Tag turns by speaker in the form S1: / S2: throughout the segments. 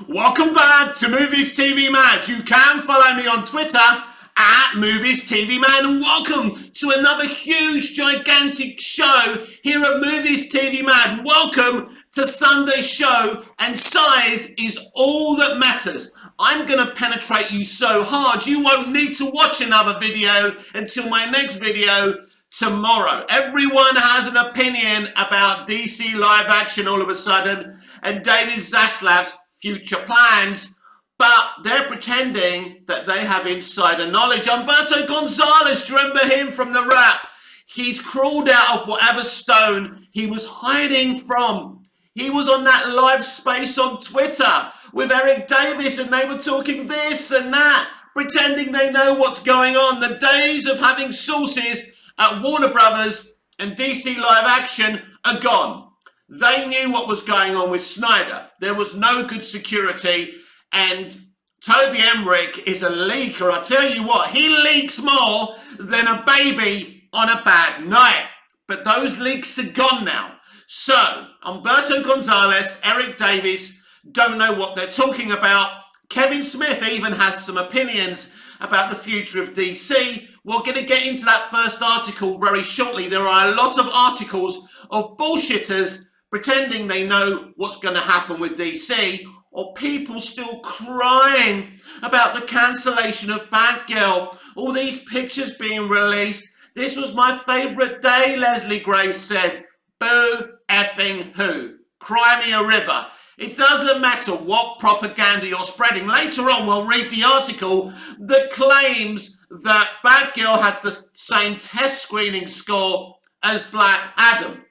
S1: Welcome back to Movies TV Mad. You can follow me on Twitter at Movies TV Mad, and welcome to another huge, gigantic show here at Movies TV Mad. Welcome to Sunday's show, and size is all that matters. I'm going to penetrate you so hard you won't need to watch another video until my next video tomorrow. Everyone has an opinion about DC live action all of a sudden and David Zaslav's future plans, but they're pretending that they have insider knowledge. Humberto Gonzalez, do you remember him from the rap? He's crawled out of whatever stone he was hiding from. He was on that live space on Twitter with Eric Davis, and they were talking this and that, pretending they know what's going on. The days of having sources at Warner Brothers and DC Live Action are gone. They knew what was going on with Snyder. There was no good security, and Toby Emmerich is a leaker. I tell you what, he leaks more than a baby on a bad night. But those leaks are gone now. So, Humberto Gonzalez, Eric Davis don't know what they're talking about. Kevin Smith even has some opinions about the future of DC. We're going to get into that first article very shortly. There are a lot of articles of bullshitters pretending they know what's going to happen with DC, or people still crying about the cancellation of Batgirl. All these pictures being released. This was my favourite day, Leslie Grace said. Boo effing who? Cry me a river. It doesn't matter what propaganda you're spreading. Later on, we'll read the article that claims that Batgirl had the same test screening score as Black Adam.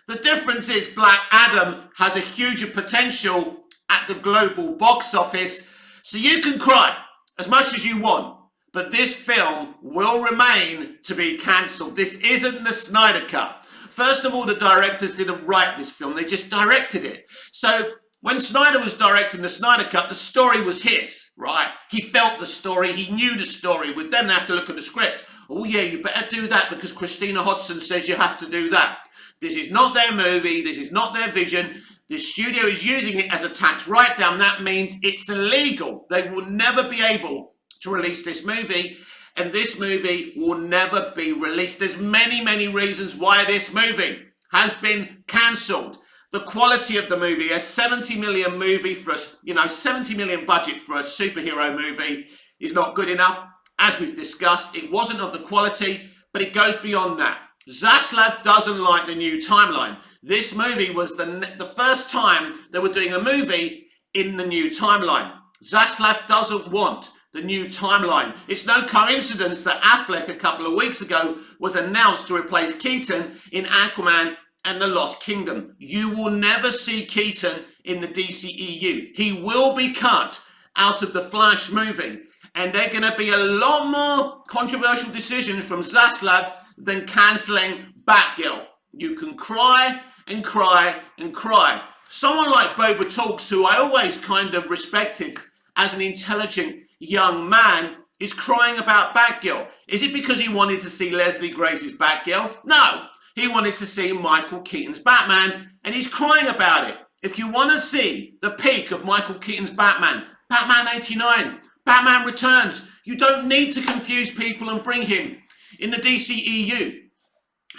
S1: The difference is Black Adam has a huger potential at the global box office, so you can cry as much as you want, but this film will remain to be cancelled. This isn't the Snyder Cut. First of all, the directors didn't write this film, they just directed it. So when Snyder was directing the Snyder Cut, the story was his, right? He felt the story, he knew the story. With them, they have to look at the script. Oh yeah, you better do that because Christina Hodson says you have to do that. This is not their movie, this is not their vision. The studio is using it as a tax write-down. That means it's illegal. They will never be able to release this movie, and this movie will never be released. There's many, many reasons why this movie has been cancelled. The quality of the movie, a 70 million movie for a, 70 million budget for a superhero movie is not good enough. As we've discussed, it wasn't of the quality, but it goes beyond that. Zaslav doesn't like the new timeline. This movie was the first time they were doing a movie in the new timeline. Zaslav doesn't want the new timeline. It's no coincidence that Affleck a couple of weeks ago was announced to replace Keaton in Aquaman and the Lost Kingdom. You will never see Keaton in the DCEU. He will be cut out of the Flash movie, and there are going to be a lot more controversial decisions from Zaslav than cancelling Batgirl. You can cry and cry and cry. Someone like Boba Talks, who I always kind of respected as an intelligent young man, is crying about Batgirl. Is it because he wanted to see Leslie Grace's Batgirl? No. He wanted to see Michael Keaton's Batman, and he's crying about it. If you want to see the peak of Michael Keaton's Batman, Batman 89, Batman Returns, you don't need to confuse people and bring him in the DCEU.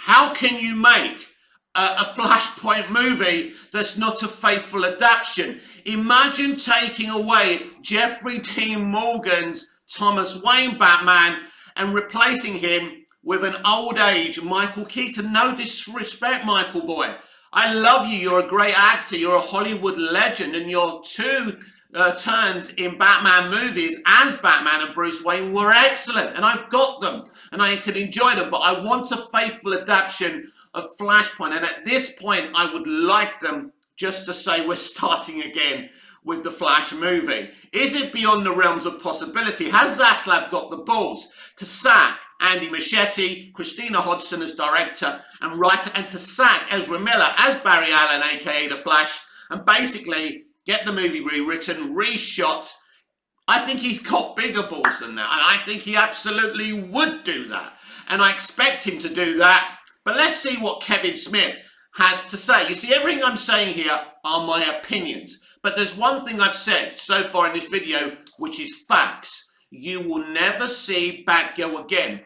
S1: How can you make a Flashpoint movie that's not a faithful adaptation? Imagine taking away Jeffrey Dean Morgan's Thomas Wayne Batman and replacing him with an old age Michael Keaton. No disrespect, Michael boy. I love you. You're a great actor. You're a Hollywood legend, and your two turns in Batman movies as Batman and Bruce Wayne were excellent, and I've got them and I can enjoy them, but I want a faithful adaptation of Flashpoint, and at this point I would like them just to say we're starting again with the Flash movie. Is it beyond the realms of possibility? Has Zaslav got the balls to sack Andy Muschietti, Christina Hodson as director and writer, and to sack Ezra Miller as Barry Allen, aka The Flash, and basically get the movie rewritten, reshot? I think he's got bigger balls than that, and I think he absolutely would do that, and I expect him to do that. But let's see what Kevin Smith has to say. You see, everything I'm saying here are my opinions. But there's one thing I've said so far in this video, which is facts. You will never see Batgirl again.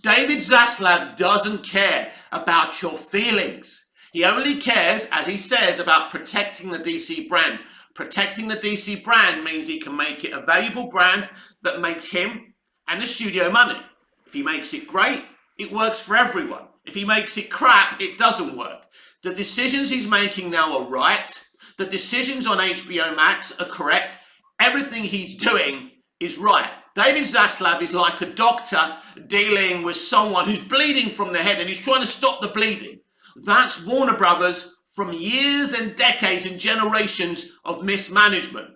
S1: David Zaslav doesn't care about your feelings. He only cares, as he says, about protecting the DC brand. Protecting the DC brand means he can make it a valuable brand that makes him and the studio money. If he makes it great, it works for everyone. If he makes it crap, it doesn't work. The decisions he's making now are right. The decisions on HBO Max are correct. Everything he's doing is right. David Zaslav is like a doctor dealing with someone who's bleeding from the head and he's trying to stop the bleeding. That's Warner Brothers from years and decades and generations of mismanagement.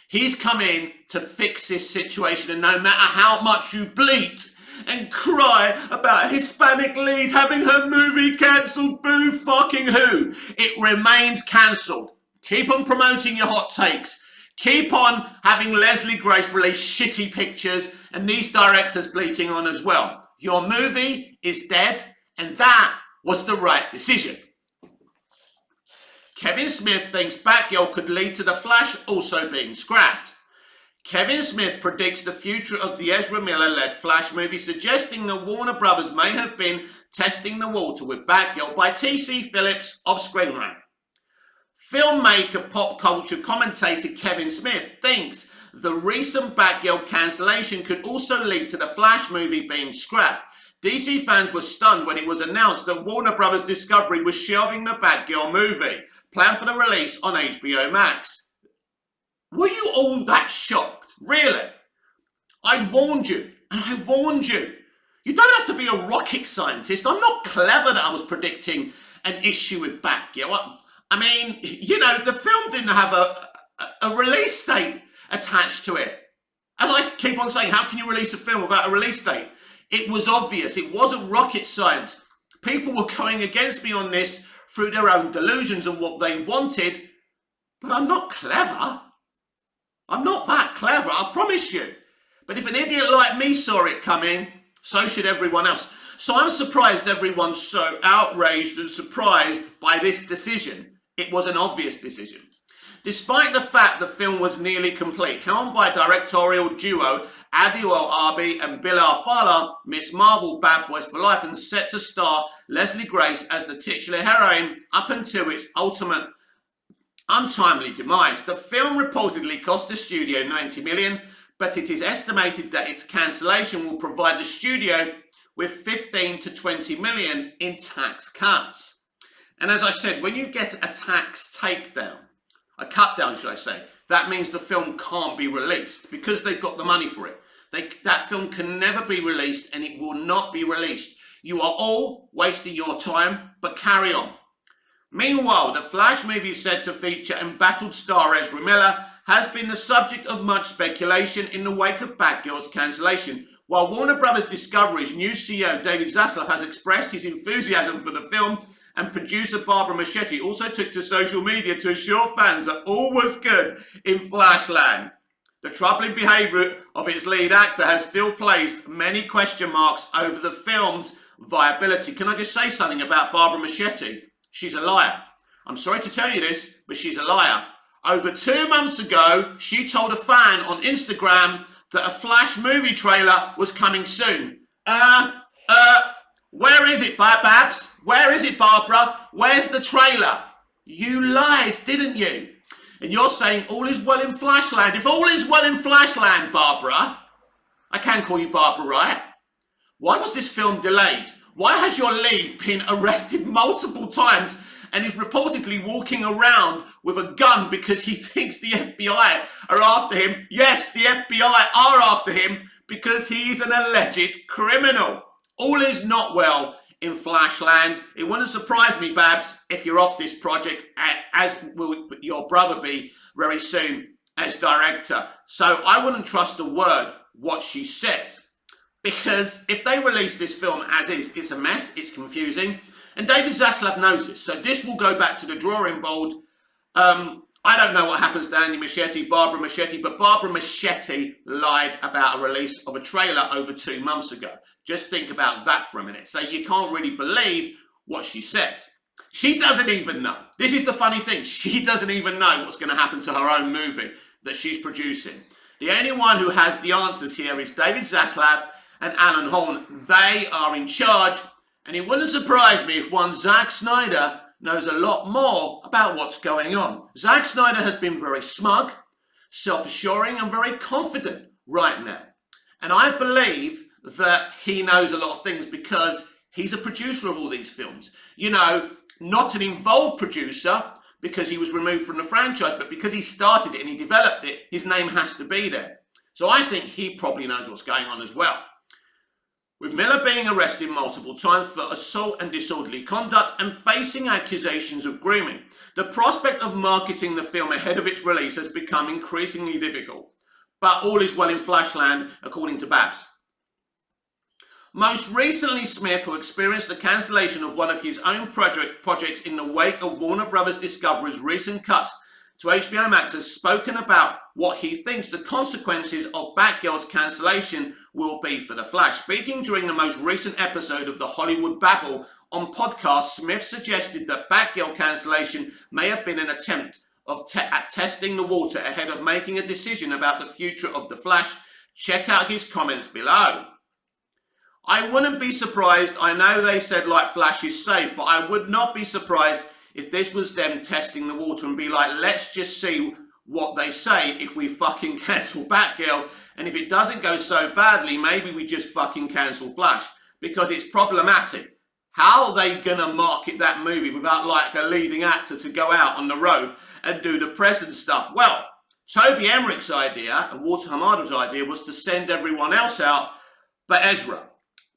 S1: He's come in to fix this situation, and no matter how much you bleat and cry about a Hispanic lead having her movie cancelled, boo fucking who, it remains cancelled. Keep on promoting your hot takes. Keep on having Leslie Grace release shitty pictures and these directors bleating on as well. Your movie is dead, and that was the right decision. Kevin Smith thinks Batgirl could lead to The Flash also being scrapped. Kevin Smith predicts the future of the Ezra Miller-led Flash movie, suggesting that Warner Brothers may have been testing the water with Batgirl by T.C. Phillips of Screen Rant. Filmmaker, pop culture commentator Kevin Smith thinks the recent Batgirl cancellation could also lead to the Flash movie being scrapped. DC fans were stunned when it was announced that Warner Brothers Discovery was shelving the Batgirl movie, planned for the release on HBO Max. Were you all that shocked? Really? I warned you, and I warned you. You don't have to be a rocket scientist. I'm not clever that I was predicting an issue with Batgirl. I mean, you know, the film didn't have a release date attached to it. As I keep on saying, how can you release a film without a release date? It was obvious. It wasn't rocket science. People were going against me on this through their own delusions and what they wanted. But I'm not clever. I'm not that clever, I promise you. But if an idiot like me saw it coming, so should everyone else. So I'm surprised everyone's so outraged and surprised by this decision. It was an obvious decision. Despite the fact the film was nearly complete, helmed by directorial duo Adil El-Arbi and Bilal Fallah, Miss Marvel Bad Boys for Life, and set to star Leslie Grace as the titular heroine up until its ultimate untimely demise. The film reportedly cost the studio $90 million, but it is estimated that its cancellation will provide the studio with $15 to $20 million in tax cuts. And as I said, when you get a tax takedown, a cut down, should I say, that means the film can't be released because they've got the money for it. That film can never be released, and it will not be released. You are all wasting your time, but carry on. Meanwhile, the Flash movie said to feature embattled star Ezra Miller has been the subject of much speculation in the wake of Batgirl's cancellation. While Warner Brothers Discovery's new CEO David Zaslav has expressed his enthusiasm for the film, and producer Barbara Machete also took to social media to assure fans that all was good in Flashland. The troubling behaviour of its lead actor has still placed many question marks over the film's viability. Can I just say something about Barbara Machete? She's a liar. I'm sorry to tell you this, but she's a liar. Over 2 months ago, she told a fan on Instagram that a Flash movie trailer was coming soon. Where is it, Babs? Where is it, Barbara? Where's the trailer? You lied, didn't you? And you're saying all is well in Flashland. If all is well in Flashland, Barbara, I can call you Barbara, right? Why was this film delayed? Why has your lead been arrested multiple times and is reportedly walking around with a gun because he thinks the FBI are after him? Yes, the FBI are after him because he's an alleged criminal. All is not well in Flashland. It wouldn't surprise me, Babs, if you're off this project, as will your brother be very soon as director. So I wouldn't trust a word what she says. Because if they release this film as is, it's a mess, it's confusing. And David Zaslav knows this. So this will go back to the drawing board. I don't know what happens to Andy Machete, Barbara Machete, but Barbara Machete lied about a release of a trailer over 2 months ago. Just think about that for a minute. So you can't really believe what she says. She doesn't even know. This is the funny thing. She doesn't even know what's going to happen to her own movie that she's producing. The only one who has the answers here is David Zaslav and Alan Horn. They are in charge, and it wouldn't surprise me if one Zack Snyder knows a lot more about what's going on. Zack Snyder has been very smug, self-assuring, and very confident right now. And I believe that he knows a lot of things because he's a producer of all these films. You know, not an involved producer because he was removed from the franchise, but because he started it and he developed it, his name has to be there. So I think he probably knows what's going on as well. With Miller being arrested multiple times for assault and disorderly conduct and facing accusations of grooming, the prospect of marketing the film ahead of its release has become increasingly difficult. But all is well in Flashland, according to Babs. Most recently, Smith, who experienced the cancellation of one of his own projects in the wake of Warner Bros. Discovery's recent cuts to HBO Max, has spoken about what he thinks the consequences of Batgirl's cancellation will be for The Flash. Speaking during the most recent episode of the Hollywood Babble on podcast, Smith suggested that Batgirl cancellation may have been an attempt at testing the water ahead of making a decision about the future of The Flash. Check out his comments below. I wouldn't be surprised. I know they said like Flash is safe, but I would not be surprised if this was them testing the water and be like, let's just see what they say if we fucking cancel Batgirl. And if it doesn't go so badly, maybe we just fucking cancel Flash, because it's problematic. How are they going to market that movie without like a leading actor to go out on the road and do the press and stuff? Well, Toby Emmerich's idea and Walter Hamada's idea was to send everyone else out but Ezra.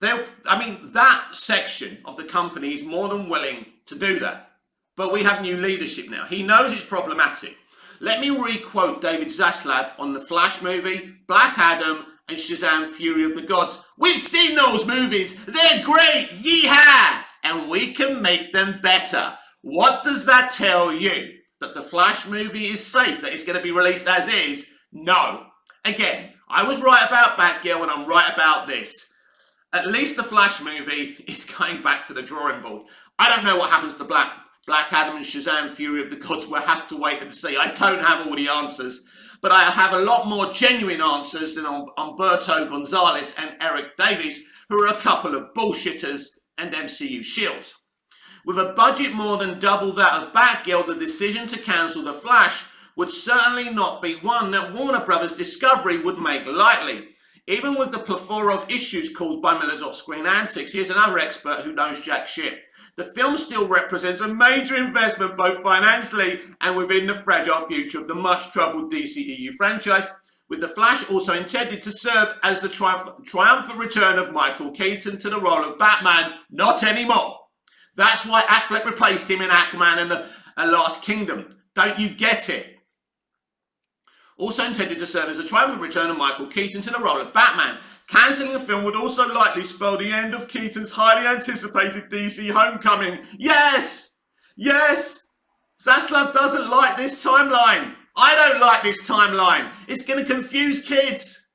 S1: That section of the company is more than willing to do that. But we have new leadership now. He knows it's problematic. Let me re-quote David Zaslav on the Flash movie, Black Adam, and Shazam! Fury of the Gods. We've seen those movies. They're great. Yeehaw! And we can make them better. What does that tell you? That the Flash movie is safe? That it's going to be released as is? No. Again, I was right about Batgirl and I'm right about this. At least the Flash movie is going back to the drawing board. I don't know what happens to Black Adam and Shazam! Fury of the Gods. We'll have to wait and see. I don't have all the answers, but I have a lot more genuine answers than Humberto Gonzalez and Eric Davies, who are a couple of bullshitters and MCU shills. With a budget more than double that of Batgirl, the decision to cancel The Flash would certainly not be one that Warner Bros. Discovery would make lightly. Even with the plethora of issues caused by Miller's off-screen antics, here's another expert who knows jack shit. The film still represents a major investment both financially and within the fragile future of the much-troubled DCEU franchise, with The Flash also intended to serve as the triumphant return of Michael Keaton to the role of Batman. Not anymore. That's why Affleck replaced him in Aquaman and The Last Kingdom. Don't you get it? Also intended to serve as a triumphant return of Michael Keaton to the role of Batman. Cancelling the film would also likely spell the end of Keaton's highly anticipated DC homecoming. Yes! Yes! Zaslav doesn't like this timeline. I don't like this timeline. It's going to confuse kids.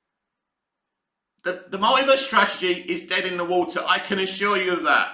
S1: The multiverse strategy is dead in the water. I can assure you of that.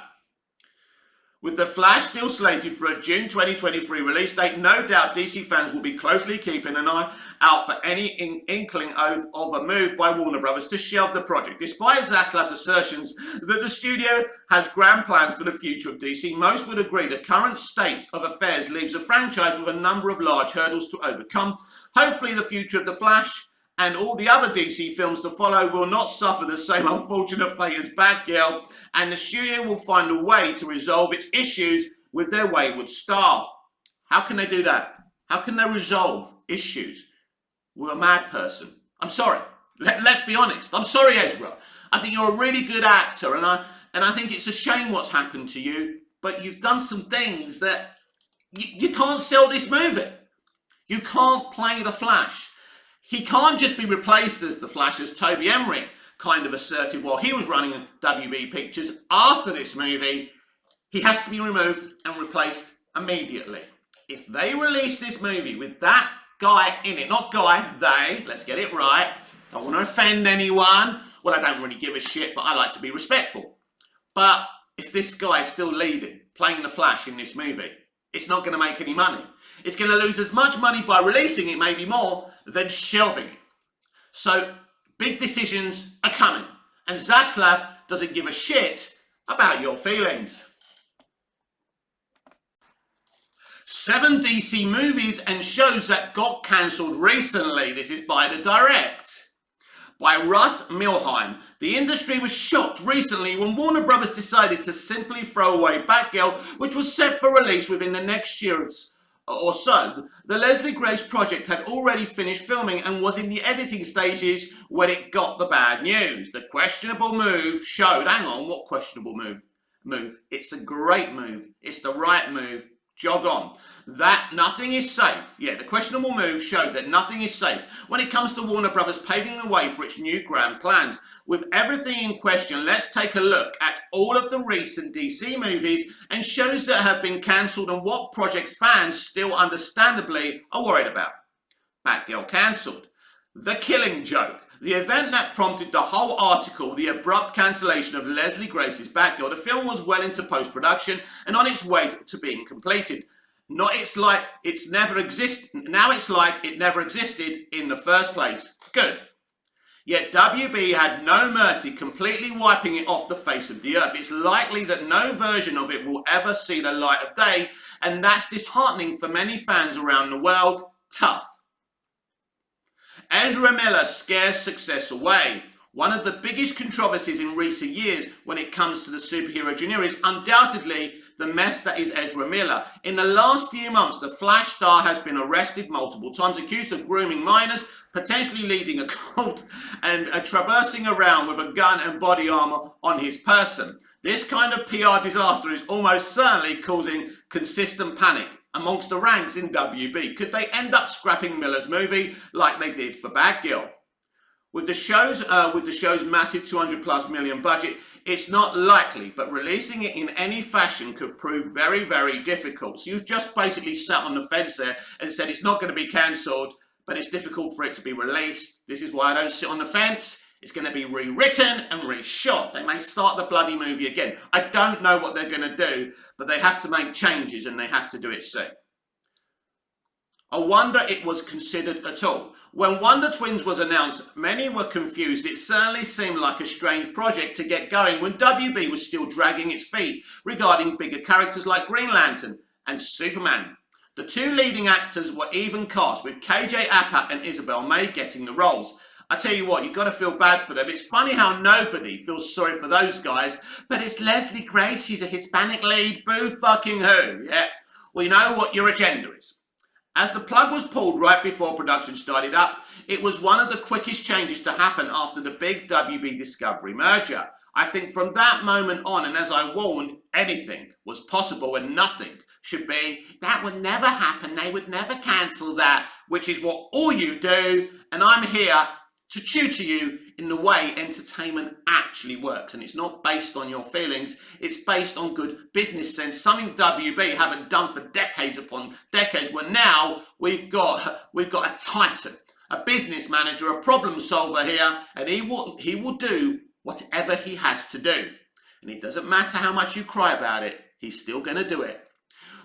S1: With The Flash still slated for a June 2023 release date, no doubt DC fans will be closely keeping an eye out for any inkling of a move by Warner Bros. To shelve the project. Despite Zaslav's assertions that the studio has grand plans for the future of DC, most would agree the current state of affairs leaves the franchise with a number of large hurdles to overcome. Hopefully the future of The Flash and all the other DC films to follow will not suffer the same unfortunate fate as Batgirl, and the studio will find a way to resolve its issues with their wayward star. How can they do that? How can they resolve issues with a mad person? I'm sorry. Let's be honest. I'm sorry, Ezra. I think you're a really good actor, and I think it's a shame what's happened to you, but you've done some things that you can't sell this movie. You can't play The Flash. He can't just be replaced as The Flash, as Toby Emmerich kind of asserted while he was running WB Pictures. After this movie, he has to be removed and replaced immediately. If they release this movie with that guy in it, not guy, they, let's get it right, don't want to offend anyone. Well, I don't really give a shit, but I like to be respectful. But if this guy is still leading, playing The Flash in this movie, it's not going to make any money. It's going to lose as much money by releasing it, maybe more, than shelving it. So big decisions are coming, and Zaslav doesn't give a shit about your feelings. 7 DC movies and shows that got cancelled recently. This is by the Direct. By Russ Milheim. The industry was shocked recently when Warner Brothers decided to simply throw away Batgirl, which was set for release within the next year or so. The Leslie Grace project had already finished filming and was in the editing stages when it got the bad news. The questionable move showed, hang on, what questionable move? It's a great move. It's the right move. Jog on. That nothing is safe. Yeah, the questionable move showed that nothing is safe when it comes to Warner Brothers paving the way for its new grand plans. With everything in question, let's take a look at all of the recent DC movies and shows that have been cancelled and what projects fans still understandably are worried about. Batgirl cancelled. The Killing Joke. The event that prompted the whole article, the abrupt cancellation of Leslie Grace's Batgirl. The film was well into post-production and on its way to being completed. Now it's like it never existed in the first place. Good. Yet WB had no mercy, completely wiping it off the face of the earth. It's likely that no version of it will ever see the light of day, and that's disheartening for many fans around the world. Tough. Ezra Miller scares success away. One of the biggest controversies in recent years when it comes to the superhero genre is undoubtedly the mess that is Ezra Miller. In the last few months, the Flash star has been arrested multiple times, accused of grooming minors, potentially leading a cult, and traversing around with a gun and body armor on his person. This kind of PR disaster is almost certainly causing consistent panic amongst the ranks in WB. Could they end up scrapping Miller's movie like they did for Batgirl? With the show's massive 200+ million budget, it's not likely, but releasing it in any fashion could prove very, very difficult. So you've just basically sat on the fence there and said it's not going to be cancelled, but it's difficult for it to be released. This is why I don't sit on the fence. It's going to be rewritten and reshot. They may start the bloody movie again. I don't know what they're going to do, but they have to make changes and they have to do it soon. I wonder it was considered at all. When Wonder Twins was announced, many were confused. It certainly seemed like a strange project to get going when WB was still dragging its feet regarding bigger characters like Green Lantern and Superman. The two leading actors were even cast, with KJ Apa and Isabel May getting the roles. I tell you what, you've got to feel bad for them. It's funny how nobody feels sorry for those guys, but it's Leslie Grace, she's a Hispanic lead, boo fucking who, yeah? We know what your agenda is. As the plug was pulled right before production started up, it was one of the quickest changes to happen after the big WB Discovery merger. I think from that moment on, and as I warned, anything was possible and nothing should be, that would never happen, they would never cancel that, which is what all you do, and I'm here to tutor you in the way entertainment actually works. And it's not based on your feelings, it's based on good business sense, something WB haven't done for decades upon decades, where now we've got a titan, a business manager, a problem solver here, and he will do whatever he has to do. And it doesn't matter how much you cry about it, he's still going to do it.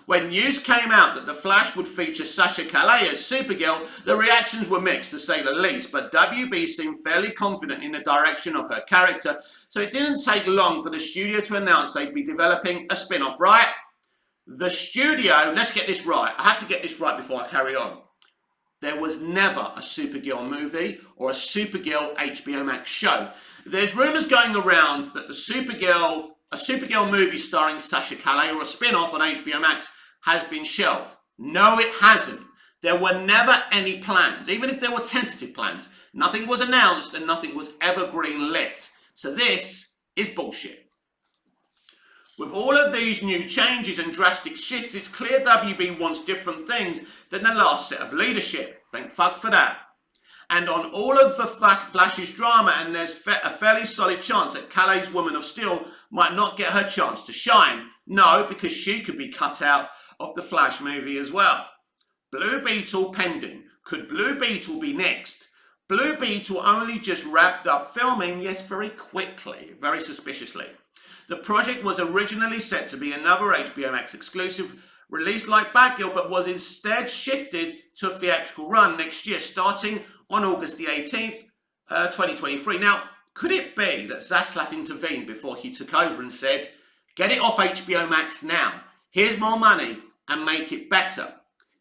S1: When news came out that The Flash would feature Sasha Calais as Supergirl, the reactions were mixed to say the least, but WB seemed fairly confident in the direction of her character, so it didn't take long for the studio to announce they'd be developing a spin-off, right? The studio, let's get this right, I have to get this right before I carry on. There was never a Supergirl movie or a Supergirl HBO Max show. There's rumours going around that a Supergirl movie starring Sasha Calais or a spin-off on HBO Max has been shelved. No, it hasn't. There were never any plans. Even if there were tentative plans, nothing was announced and nothing was ever green-lit. So this is bullshit. With all of these new changes and drastic shifts, it's clear WB wants different things than the last set of leadership. Thank fuck for that. And on all of the Flash's drama, and there's a fairly solid chance that Calais' Woman of Steel might not get her chance to shine. No, because she could be cut out of the Flash movie as well. Blue Beetle pending. Could Blue Beetle be next? Blue Beetle only just wrapped up filming, yes, very quickly, very suspiciously. The project was originally set to be another HBO Max exclusive, released like Batgirl, but was instead shifted to a theatrical run next year, starting on August the 18th, 2023. Now, could it be that Zaslav intervened before he took over and said, get it off HBO Max now, here's more money, and make it better?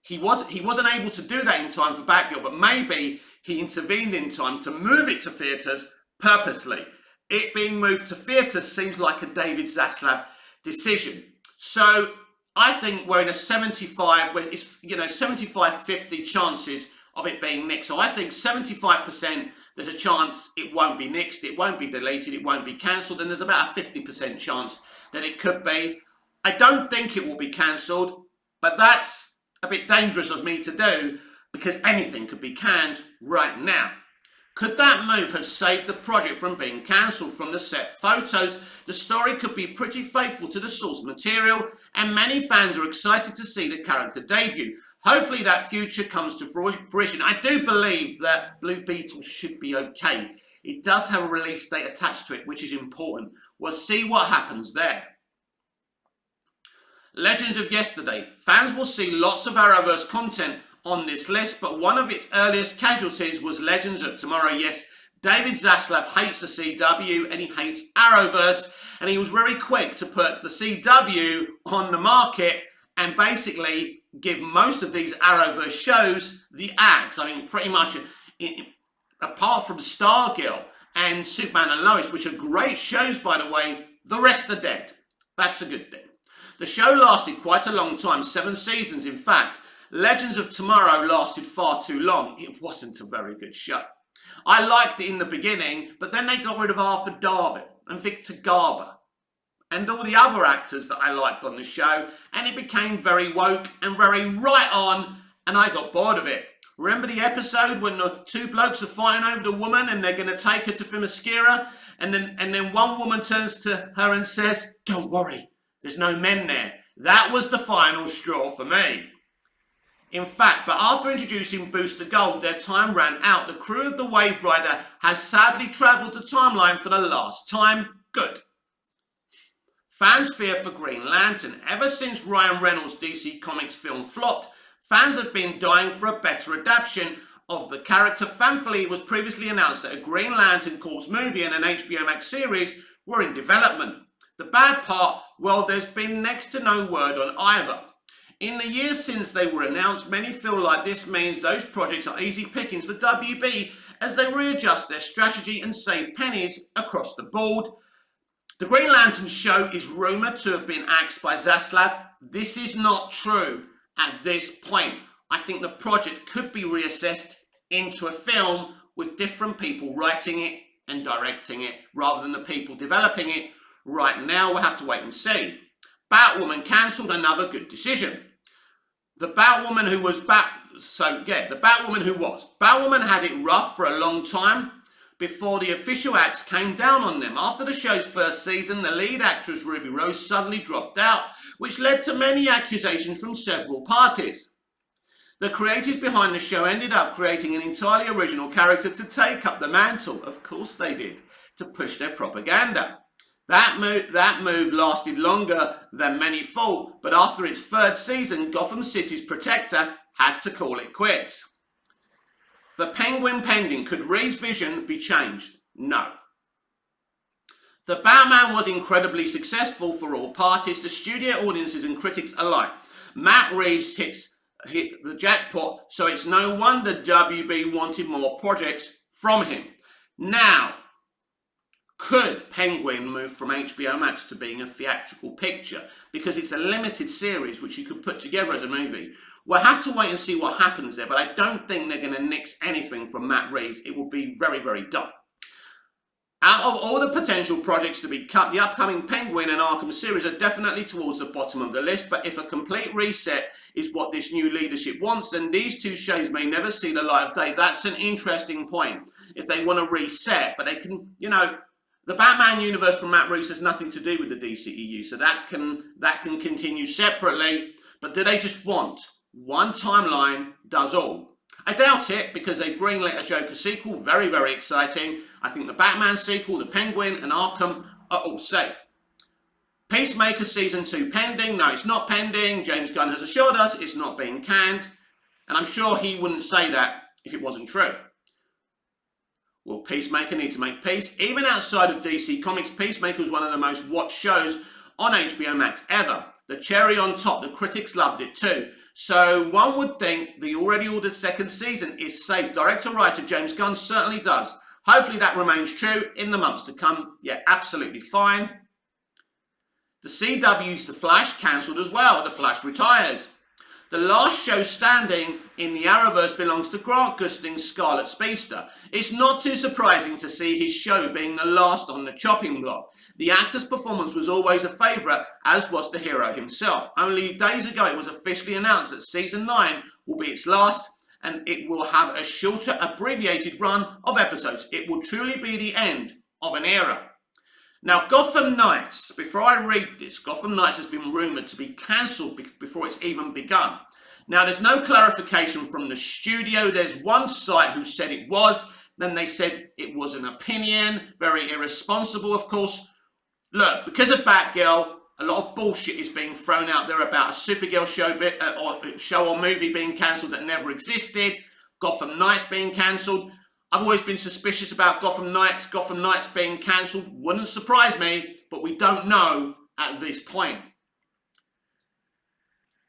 S1: He wasn't able to do that in time for Batgirl, but maybe he intervened in time to move it to theatres purposely. It being moved to theatres seems like a David Zaslav decision. So I think we're in a 75-50 chances of it being nixed. So I think 75% there's a chance it won't be nixed, it won't be deleted, it won't be cancelled, and there's about a 50% chance that it could be. I don't think it will be cancelled, but that's a bit dangerous of me to do because anything could be canned right now. Could that move have saved the project from being cancelled? From the set photos, the story could be pretty faithful to the source material, and many fans are excited to see the character debut. Hopefully that future comes to fruition. I do believe that Blue Beetle should be okay. It does have a release date attached to it, which is important. We'll see what happens there. Legends of Yesterday. Fans will see lots of Arrowverse content on this list, but one of its earliest casualties was Legends of Tomorrow. Yes, David Zaslav hates the CW and he hates Arrowverse, and he was very quick to put the CW on the market and basically give most of these Arrowverse shows the axe. I mean, pretty much, apart from Stargirl and Superman and Lois, which are great shows, by the way, the rest are dead. That's a good thing. The show lasted quite a long time, 7 seasons in fact. Legends of Tomorrow lasted far too long. It wasn't a very good show. I liked it in the beginning, but then they got rid of Arthur Darvitt and Victor Garber and all the other actors that I liked on the show, and it became very woke and very right on, and I got bored of it. Remember the episode when the 2 blokes are fighting over the woman and they're going to take her to Themyscira, and then one woman turns to her and says, "Don't worry, there's no men there." That was the final straw for me. In fact, but after introducing Booster Gold, their time ran out. The crew of the Wave Rider has sadly travelled the timeline for the last time. Good. Fans fear for Green Lantern. Ever since Ryan Reynolds' DC Comics film flopped, fans have been dying for a better adaptation of the character. Thankfully, it was previously announced that a Green Lantern Corps movie and an HBO Max series were in development. The bad part, well, there's been next to no word on either. In the years since they were announced, many feel like this means those projects are easy pickings for WB as they readjust their strategy and save pennies across the board. The Green Lantern show is rumoured to have been axed by Zaslav. This is not true at this point. I think the project could be reassessed into a film with different people writing it and directing it rather than the people developing it. Right now, we'll have to wait and see. Batwoman cancelled, another good decision. The Batwoman who was Batwoman had it rough for a long time before the official axe came down on them. After the show's first season, the lead actress Ruby Rose suddenly dropped out, which led to many accusations from several parties. The creators behind the show ended up creating an entirely original character to take up the mantle. Of course they did, to push their propaganda. That move lasted longer than many thought, but after its 3rd season, Gotham City's protector had to call it quits. The Penguin pending. Could Reeves' vision be changed? No. The Batman was incredibly successful for all parties, the studio audiences and critics alike. Matt Reeves hit the jackpot, so it's no wonder WB wanted more projects from him. Now, could Penguin move from HBO Max to being a theatrical picture? Because it's a limited series which you could put together as a movie. We'll have to wait and see what happens there, but I don't think they're going to nix anything from Matt Reeves. It will be very, very dumb. Out of all the potential projects to be cut, the upcoming Penguin and Arkham series are definitely towards the bottom of the list, but if a complete reset is what this new leadership wants, then these 2 shows may never see the light of day. That's an interesting point. If they want to reset, but they can, the Batman universe from Matt Reeves has nothing to do with the DCEU, so that can continue separately. But do they just want one timeline does all? I doubt it, because they greenlit a Joker sequel, very, very exciting. I think the Batman sequel, the Penguin and Arkham are all safe. Peacemaker Season 2 pending. No, it's not pending. James Gunn has assured us it's not being canned. And I'm sure he wouldn't say that if it wasn't true. Will Peacemaker need to make peace? Even outside of DC Comics, Peacemaker was one of the most watched shows on HBO Max ever. The cherry on top, the critics loved it too. So one would think the already ordered second season is safe. Director-writer James Gunn certainly does. Hopefully that remains true in the months to come. Yeah, absolutely fine. The CW's The Flash cancelled as well. The Flash retires. The last show standing in the Arrowverse belongs to Grant Gustin's Scarlet Speedster. It's not too surprising to see his show being the last on the chopping block. The actor's performance was always a favourite, as was the hero himself. Only days ago it was officially announced that Season 9 will be its last, and it will have a shorter, abbreviated run of episodes. It will truly be the end of an era. Now, Gotham Knights, before I read this, Gotham Knights has been rumoured to be cancelled before it's even begun. Now, there's no clarification from the studio. There's one site who said it was, then they said it was an opinion, very irresponsible, of course. Look, because of Batgirl, a lot of bullshit is being thrown out there about a Supergirl show or movie being cancelled that never existed, Gotham Knights being cancelled. I've always been suspicious about Gotham Knights. Gotham Knights being cancelled wouldn't surprise me, but we don't know at this point.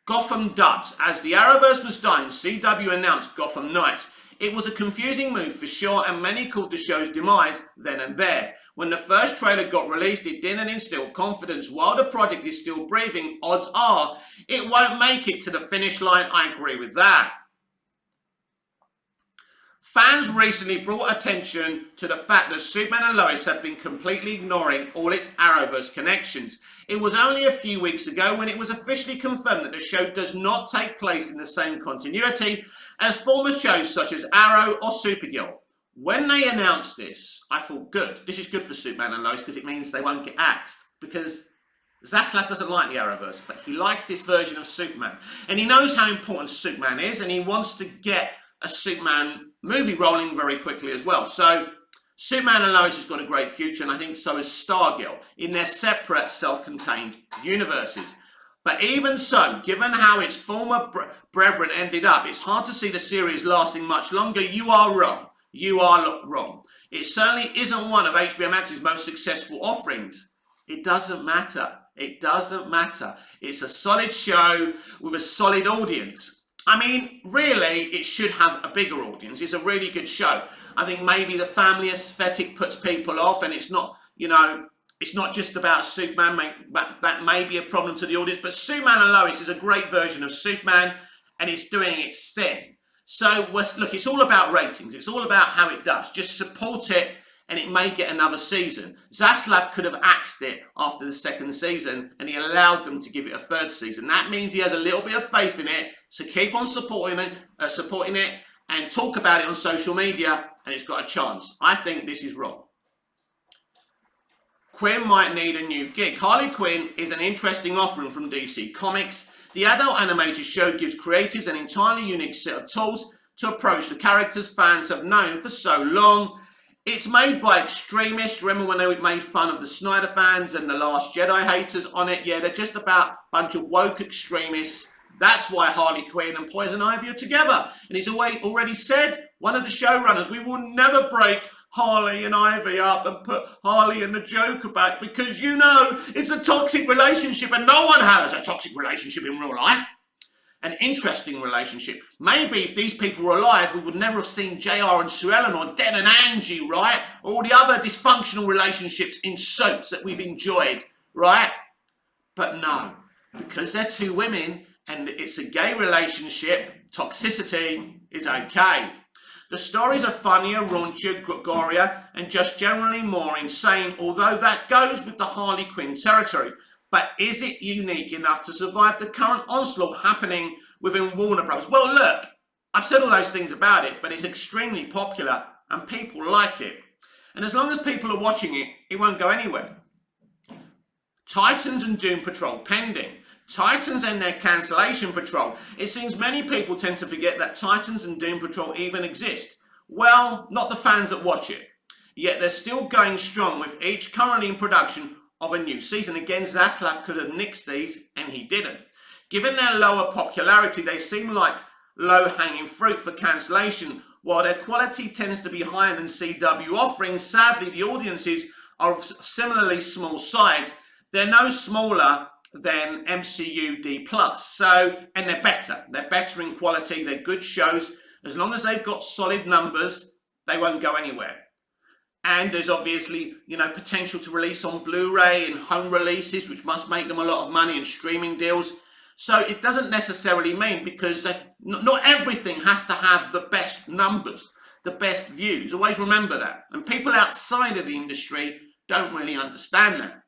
S1: Gotham duds. As the Arrowverse was dying, CW announced Gotham Knights. It was a confusing move for sure, and many called the show's demise then and there. When the first trailer got released, it didn't instill confidence. While the project is still breathing, odds are it won't make it to the finish line. I agree with that. Fans recently brought attention to the fact that Superman and Lois have been completely ignoring all its Arrowverse connections. It was only a few weeks ago when it was officially confirmed that the show does not take place in the same continuity as former shows such as Arrow or Supergirl. When they announced this, I thought, good. This is good for Superman and Lois because it means they won't get axed. Because Zaslav doesn't like the Arrowverse, but he likes this version of Superman. And he knows how important Superman is, and he wants to get a Superman movie rolling very quickly as well. So Superman and Lois has got a great future, and I think so has Stargirl in their separate self-contained universes. But even so, given how its former brethren ended up, it's hard to see the series lasting much longer. You are wrong. You are wrong. It certainly isn't one of HBO Max's most successful offerings. It doesn't matter. It doesn't matter. It's a solid show with a solid audience. I mean, really, it should have a bigger audience. It's a really good show. I think maybe the family aesthetic puts people off, and it's not, it's not just about Superman. That may be a problem to the audience, but Superman and Lois is a great version of Superman, and it's doing its thing. So, look, it's all about ratings. It's all about how it does. Just support it, and it may get another season. Zaslav could have axed it after the second season, and he allowed them to give it a third season. That means he has a little bit of faith in it, so keep on supporting it, and talk about it on social media, and it's got a chance. I think this is wrong. Quinn might need a new gig. Harley Quinn is an interesting offering from DC Comics. The adult animated show gives creatives an entirely unique set of tools to approach the characters fans have known for so long. It's made by extremists. Remember when they made fun of the Snyder fans and the Last Jedi haters on it? Yeah, they're just about a bunch of woke extremists. That's why Harley Quinn and Poison Ivy are together. And he's already said, one of the showrunners, we will never break Harley and Ivy up and put Harley and the Joker back because, it's a toxic relationship and no one has a toxic relationship in real life. An interesting relationship. Maybe if these people were alive, we would never have seen JR and Sue Ellen or Den and Angie, right? Or all the other dysfunctional relationships in soaps that we've enjoyed, right? But no, because they're two women and it's a gay relationship, toxicity is okay. The stories are funnier, raunchier, gorier, and just generally more insane, although that goes with the Harley Quinn territory. But is it unique enough to survive the current onslaught happening within Warner Bros? Well, look, I've said all those things about it, but it's extremely popular and people like it. And as long as people are watching it, it won't go anywhere. Titans and Doom Patrol pending. Titans and their cancellation patrol. It seems many people tend to forget that Titans and Doom Patrol even exist. Well, not the fans that watch it. Yet they're still going strong with each currently in production of a new season. Again, Zaslav could have nixed these, and he didn't. Given their lower popularity, they seem like low-hanging fruit for cancellation. While their quality tends to be higher than CW offerings, sadly, the audiences are of similarly small size. They're no smaller than MCU D+. And they're better. They're better in quality. They're good shows. As long as they've got solid numbers, they won't go anywhere. And there's obviously, potential to release on Blu-ray and home releases, which must make them a lot of money, and streaming deals. So it doesn't necessarily mean, because not everything has to have the best numbers, the best views. Always remember that. And people outside of the industry don't really understand that.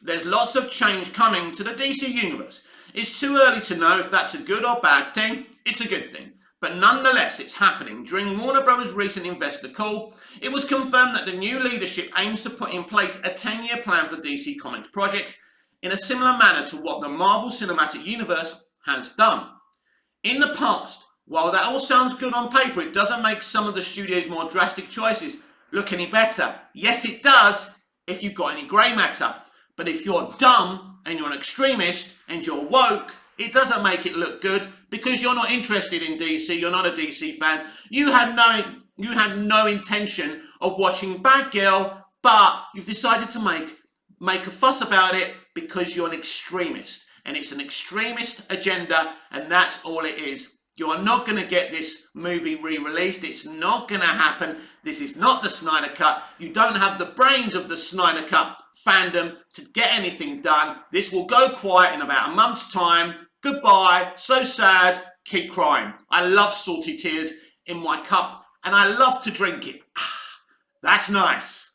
S1: There's lots of change coming to the DC universe. It's too early to know if that's a good or bad thing. It's a good thing. But nonetheless, it's happening. During Warner Bros.' recent investor call, it was confirmed that the new leadership aims to put in place a 10-year plan for DC Comics projects in a similar manner to what the Marvel Cinematic Universe has done. In the past, while that all sounds good on paper, it doesn't make some of the studio's more drastic choices look any better. Yes, it does, if you've got any grey matter. But if you're dumb and you're an extremist and you're woke, it doesn't make it look good, because you're not interested in DC, you're not a DC fan. You had no intention of watching Batgirl, but you've decided to make a fuss about it because you're an extremist. And it's an extremist agenda, and that's all it is. You are not going to get this movie re-released. It's not going to happen. This is not the Snyder Cut. You don't have the brains of the Snyder Cut fandom to get anything done. This will go quiet in about a month's time. Goodbye. So sad. Keep crying. I love salty tears in my cup, and I love to drink it. That's nice.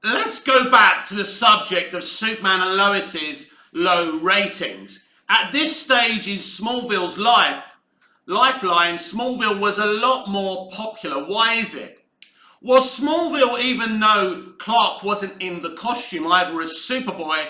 S1: Let's go back to the subject of Superman and Lois's low ratings. At this stage in Smallville's lifeline, Smallville was a lot more popular. Why is it? Well, Smallville, even though Clark wasn't in the costume either as Superboy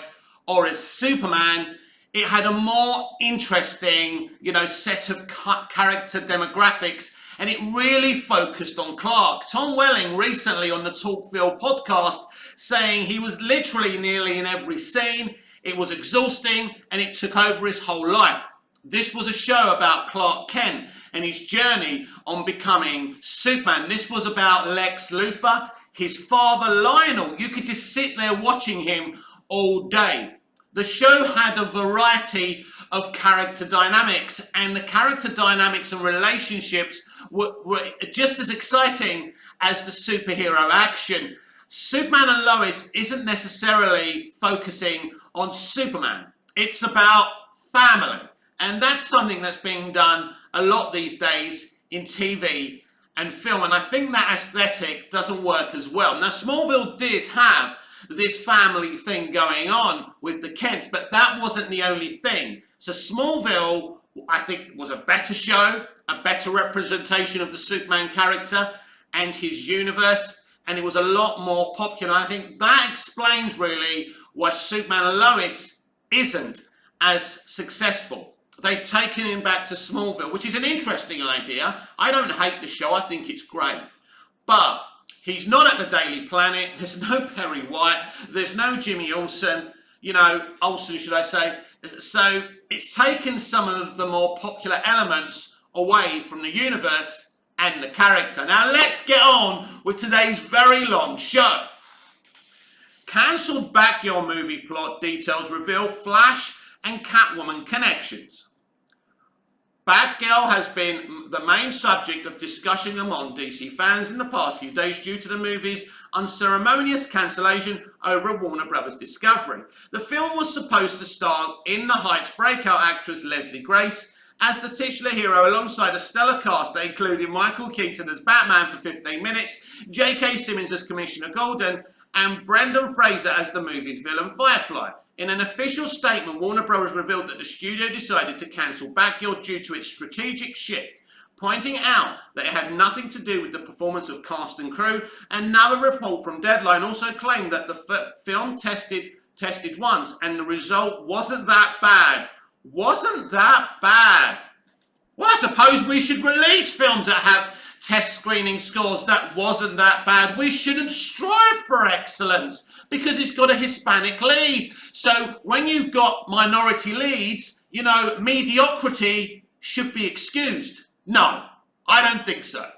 S1: or as Superman, it had a more interesting, set of character demographics, and it really focused on Clark. Tom Welling recently on the Talkville podcast saying he was literally nearly in every scene. It was exhausting, and it took over his whole life. This was a show about Clark Kent and his journey on becoming Superman. This was about Lex Luthor, his father Lionel. You could just sit there watching him all day. The show had a variety of character dynamics, and the character dynamics and relationships were just as exciting as the superhero action. Superman and Lois isn't necessarily focusing on Superman. It's about family. And that's something that's being done a lot these days in TV and film. And I think that aesthetic doesn't work as well. Now, Smallville did have this family thing going on with the Kents, but that wasn't the only thing. So Smallville, I think, was a better show, a better representation of the Superman character and his universe, and it was a lot more popular. I think that explains really why Superman and Lois isn't as successful. They've taken him back to Smallville, which is an interesting idea. I don't hate the show. I think it's great. But he's not at the Daily Planet. There's no Perry White. There's no Jimmy Olsen. Olsen, should I say. So it's taken some of the more popular elements away from the universe and the character. Now let's get on with today's very long show. Cancelled Batgirl movie plot details reveal Flash and Catwoman connections. Batgirl has been the main subject of discussion among DC fans in the past few days due to the movie's unceremonious cancellation over a Warner Bros. Discovery. The film was supposed to star In the Heights breakout actress Leslie Grace as the titular hero alongside a stellar cast that included Michael Keaton as Batman for 15 minutes, J.K. Simmons as Commissioner Gordon, and Brendan Fraser as the movie's villain Firefly. In an official statement, Warner Bros. Revealed that the studio decided to cancel Batgirl due to its strategic shift, pointing out that it had nothing to do with the performance of cast and crew. Another report from Deadline also claimed that the film tested once, and the result wasn't that bad. Wasn't that bad? Well, I suppose we should release films that have test screening scores, that wasn't that bad. We shouldn't strive for excellence because it's got a Hispanic lead. So when you've got minority leads, you know, mediocrity should be excused. No, I don't think so.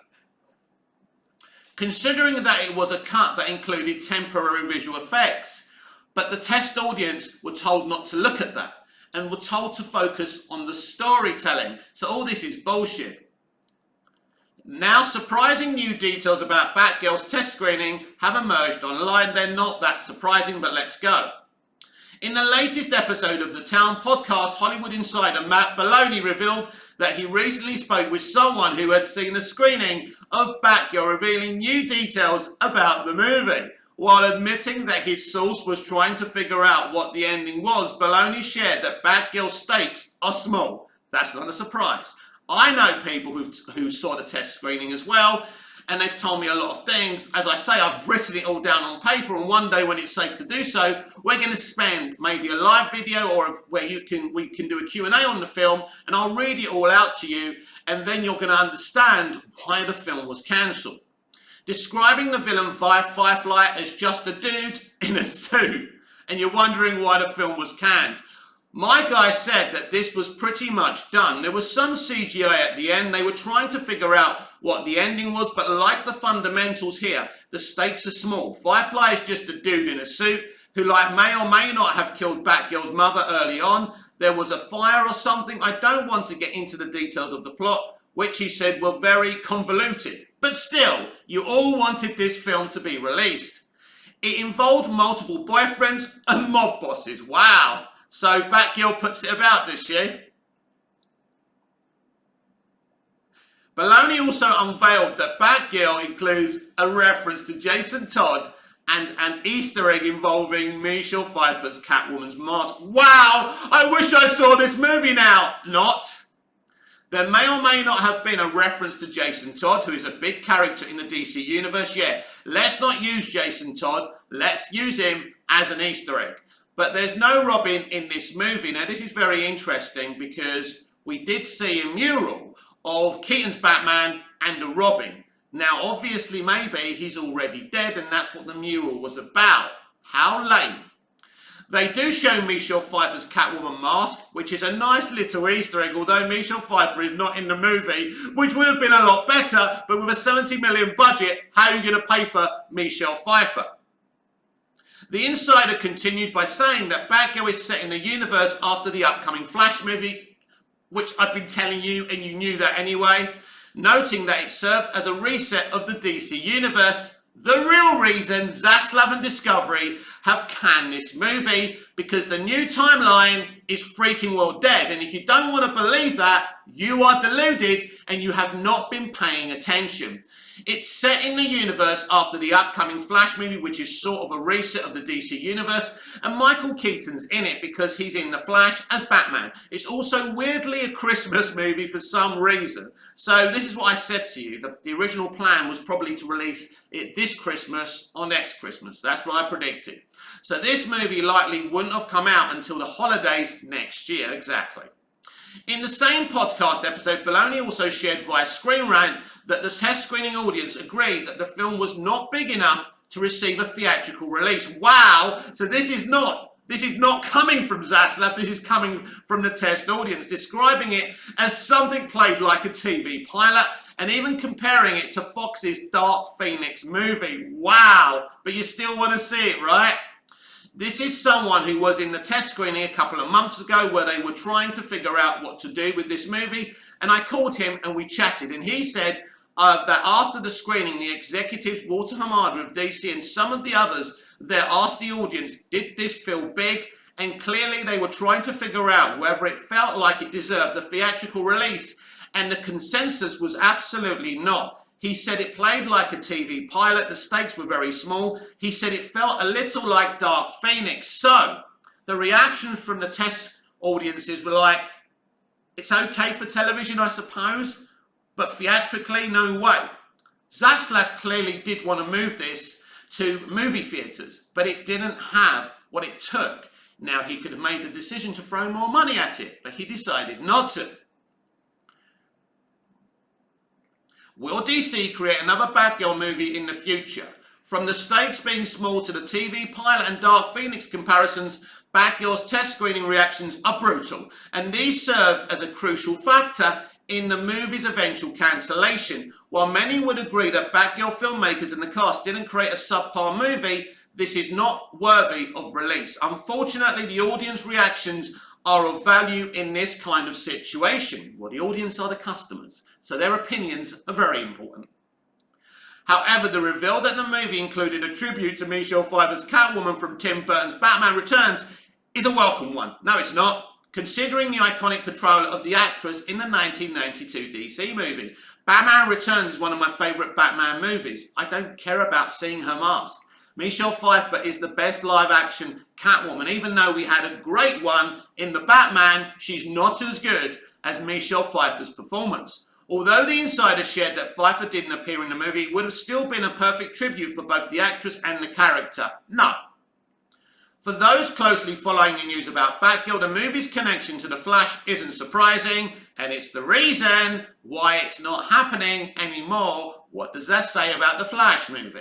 S1: Considering that it was a cut that included temporary visual effects, but the test audience were told not to look at that and were told to focus on the storytelling. So all this is bullshit. Now, surprising new details about Batgirl's test screening have emerged online. They're not that surprising, but let's go. In the latest episode of the Town podcast, Hollywood insider Matt Belloni revealed that he recently spoke with someone who had seen a screening of Batgirl, revealing new details about the movie. While admitting that his source was trying to figure out what the ending was, Belloni shared that Batgirl's stakes are small. That's not a surprise. I know people who saw the test screening as well, and they've told me a lot of things. As I say, I've written it all down on paper, and one day when it's safe to do so, we're going to spend maybe a live video or where we can do a Q&A on the film, and I'll read it all out to you, and then you're going to understand why the film was cancelled. Describing the villain Firefly as just a dude in a suit, and you're wondering why the film was canned. My guy said that this was pretty much done. There was some CGI at the end. They were trying to figure out what the ending was, but like the fundamentals here, the stakes are small. Firefly is just a dude in a suit who may or may not have killed Batgirl's mother early on. There was a fire or something. I don't want to get into the details of the plot, which he said were very convoluted. But still, you all wanted this film to be released. It involved multiple boyfriends and mob bosses. Wow. So Batgirl puts it about, does she? Belloni also unveiled that Batgirl includes a reference to Jason Todd and an Easter egg involving Michelle Pfeiffer's Catwoman's mask. Wow! I wish I saw this movie now! Not. There may or may not have been a reference to Jason Todd, who is a big character in the DC universe. Yeah, let's not use Jason Todd. Let's use him as an Easter egg. But there's no Robin in this movie. Now, this is very interesting because we did see a mural of Keaton's Batman and the Robin. Now, obviously, maybe he's already dead and that's what the mural was about. How lame. They do show Michelle Pfeiffer's Catwoman mask, which is a nice little Easter egg, although Michelle Pfeiffer is not in the movie, which would have been a lot better, but with a $70 million budget, how are you going to pay for Michelle Pfeiffer? The insider continued by saying that Batgirl is set in the universe after the upcoming Flash movie, which I've been telling you and you knew that anyway, noting that it served as a reset of the DC universe. The real reason Zaslav and Discovery have canned this movie because the new timeline is freaking well dead, and if you don't want to believe that, you are deluded and you have not been paying attention. It's set in the universe after the upcoming Flash movie, which is sort of a reset of the DC universe, and Michael Keaton's in it because he's in The Flash as Batman. It's also weirdly a Christmas movie for some reason. So this is what I said to you. The original plan was probably to release it this Christmas or next Christmas. That's what I predicted. So this movie likely wouldn't have come out until the holidays next year, exactly. In the same podcast episode, Belloni also shared via Screen Rant that the test screening audience agreed that the film was not big enough to receive a theatrical release. Wow! So this is not coming from Zaslav, this is coming from the test audience, describing it as something played like a TV pilot and even comparing it to Fox's Dark Phoenix movie. Wow! But you still want to see it, right? This is someone who was in the test screening a couple of months ago where they were trying to figure out what to do with this movie, and I called him and we chatted, and he said that after the screening, the executives, Walter Hamada of DC and some of the others there asked the audience, did this feel big? And clearly they were trying to figure out whether it felt like it deserved a theatrical release, and the consensus was absolutely not. He said it played like a TV pilot, the stakes were very small. He said it felt a little like Dark Phoenix. So, the reactions from the test audiences were like, it's okay for television, I suppose, but theatrically, no way. Zaslav clearly did want to move this to movie theatres, but it didn't have what it took. Now, he could have made the decision to throw more money at it, but he decided not to. Will DC create another Batgirl movie in the future? From the stakes being small to the TV pilot and Dark Phoenix comparisons, Batgirl's test screening reactions are brutal, and these served as a crucial factor in the movie's eventual cancellation. While many would agree that Batgirl filmmakers and the cast didn't create a subpar movie, this is not worthy of release. Unfortunately, the audience reactions are of value in this kind of situation. Well, the audience are the customers, so their opinions are very important. However, the reveal that the movie included a tribute to Michelle Pfeiffer's Catwoman from Tim Burton's Batman Returns is a welcome one. No, it's not, considering the iconic portrayal of the actress in the 1992 DC movie. Batman Returns is one of my favourite Batman movies. I don't care about seeing her mask. Michelle Pfeiffer is the best live-action Catwoman. Even though we had a great one in the Batman, she's not as good as Michelle Pfeiffer's performance. Although the insider shared that Pfeiffer didn't appear in the movie, it would have still been a perfect tribute for both the actress and the character. No. For those closely following the news about Batgirl, the movie's connection to The Flash isn't surprising, and it's the reason why it's not happening anymore. What does that say about the Flash movie?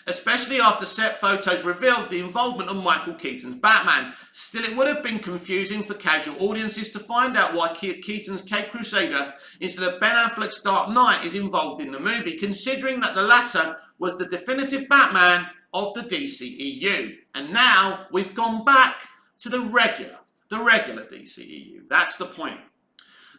S1: Especially after set photos revealed the involvement of Michael Keaton's Batman. Still, it would have been confusing for casual audiences to find out why Keaton's Caped Crusader instead of Ben Affleck's Dark Knight is involved in the movie, considering that the latter was the definitive Batman of the DCEU. And now we've gone back to the regular DCEU. That's the point.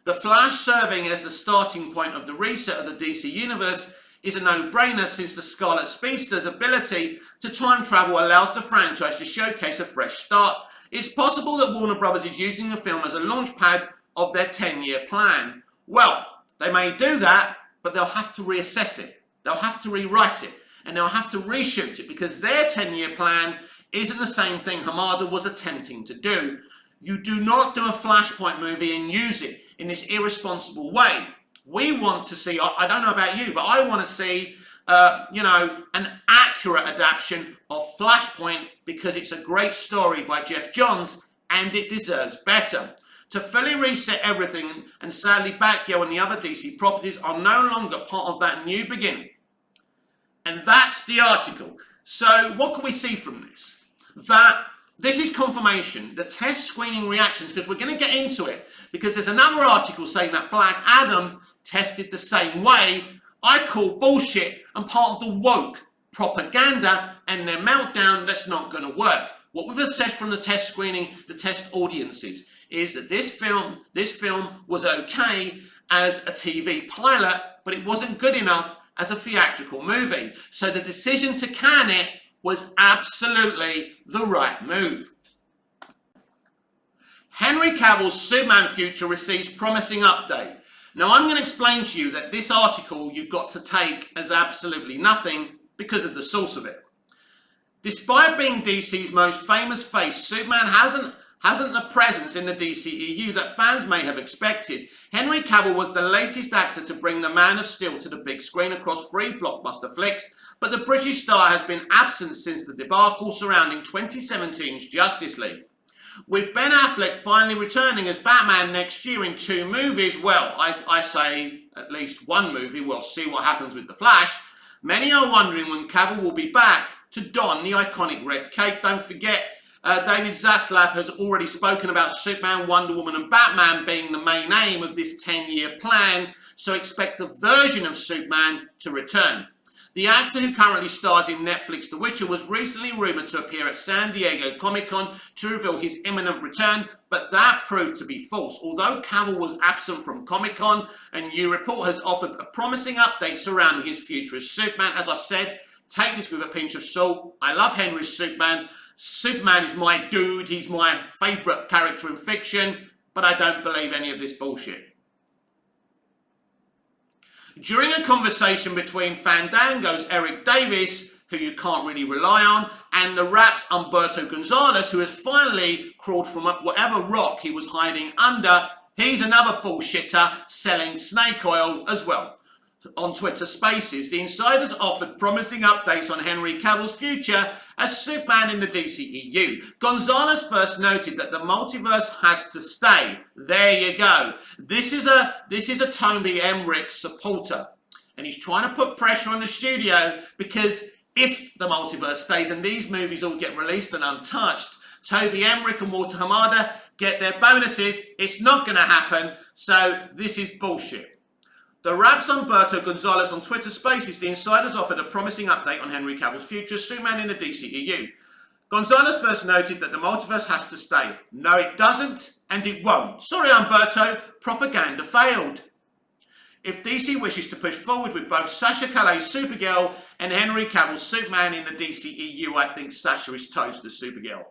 S1: The Flash serving as the starting point of the reset of the DC Universe is a no-brainer, since the Scarlet Speedster's ability to time travel allows the franchise to showcase a fresh start. It's possible that Warner Brothers is using the film as a launchpad of their 10-year plan. Well, they may do that, but they'll have to reassess it. They'll have to rewrite it, and they'll have to reshoot it, because their 10-year plan isn't the same thing Hamada was attempting to do. You do not do a Flashpoint movie and use it in this irresponsible way. We want to see, I don't know about you, but I want to see, an accurate adaptation of Flashpoint, because it's a great story by Jeff Johns and it deserves better. To fully reset everything, and sadly Batgirl and the other DC properties are no longer part of that new beginning. And that's the article. So what can we see from this? That this is confirmation, the test screening reactions, because we're going to get into it, because there's another article saying that Black Adam tested the same way. I call bullshit and part of the woke propaganda and their meltdown. That's not going to work. What we've assessed from the test screening, the test audiences, is that this film was okay as a TV pilot, but it wasn't good enough as a theatrical movie. So the decision to can it was absolutely the right move. Henry Cavill's Superman future receives promising update. Now, I'm going to explain to you that this article you've got to take as absolutely nothing because of the source of it. Despite being DC's most famous face, Superman hasn't the presence in the DCEU that fans may have expected. Henry Cavill was the latest actor to bring the Man of Steel to the big screen across 3 blockbuster flicks, but the British star has been absent since the debacle surrounding 2017's Justice League. With Ben Affleck finally returning as Batman next year in 2 movies, well, I say at least 1 movie, we'll see what happens with The Flash, many are wondering when Cavill will be back to don the iconic red cape. Don't forget, David Zaslav has already spoken about Superman, Wonder Woman and Batman being the main aim of this 10-year plan, so expect a version of Superman to return. The actor, who currently stars in Netflix The Witcher, was recently rumoured to appear at San Diego Comic-Con to reveal his imminent return, but that proved to be false. Although Cavill was absent from Comic-Con, a new report has offered a promising update surrounding his future as Superman. As I've said, take this with a pinch of salt. I love Henry's Superman. Superman is my dude. He's my favourite character in fiction, but I don't believe any of this bullshit. During a conversation between Fandango's Eric Davis, who you can't really rely on, and the Rap's Humberto Gonzalez, who has finally crawled from whatever rock he was hiding under, he's another bullshitter selling snake oil as well. On Twitter Spaces, the insiders offered promising updates on Henry Cavill's future as Superman in the DCEU. Gonzalez first noted that the multiverse has to stay. There you go. This is a Tony Emmerich supporter. And he's trying to put pressure on the studio because if the multiverse stays and these movies all get released and untouched, Toby Emmerich and Walter Hamada get their bonuses. It's not going to happen. So this is bullshit. The Rap's Umberto Gonzalez on Twitter Spaces, the insiders offered a promising update on Henry Cavill's future as Superman in the DCEU. Gonzalez first noted that the multiverse has to stay. No, it doesn't, and it won't. Sorry, Umberto, propaganda failed. If DC wishes to push forward with both Sasha Calle's Supergirl and Henry Cavill's Superman in the DCEU, I think Sasha is toast as Supergirl.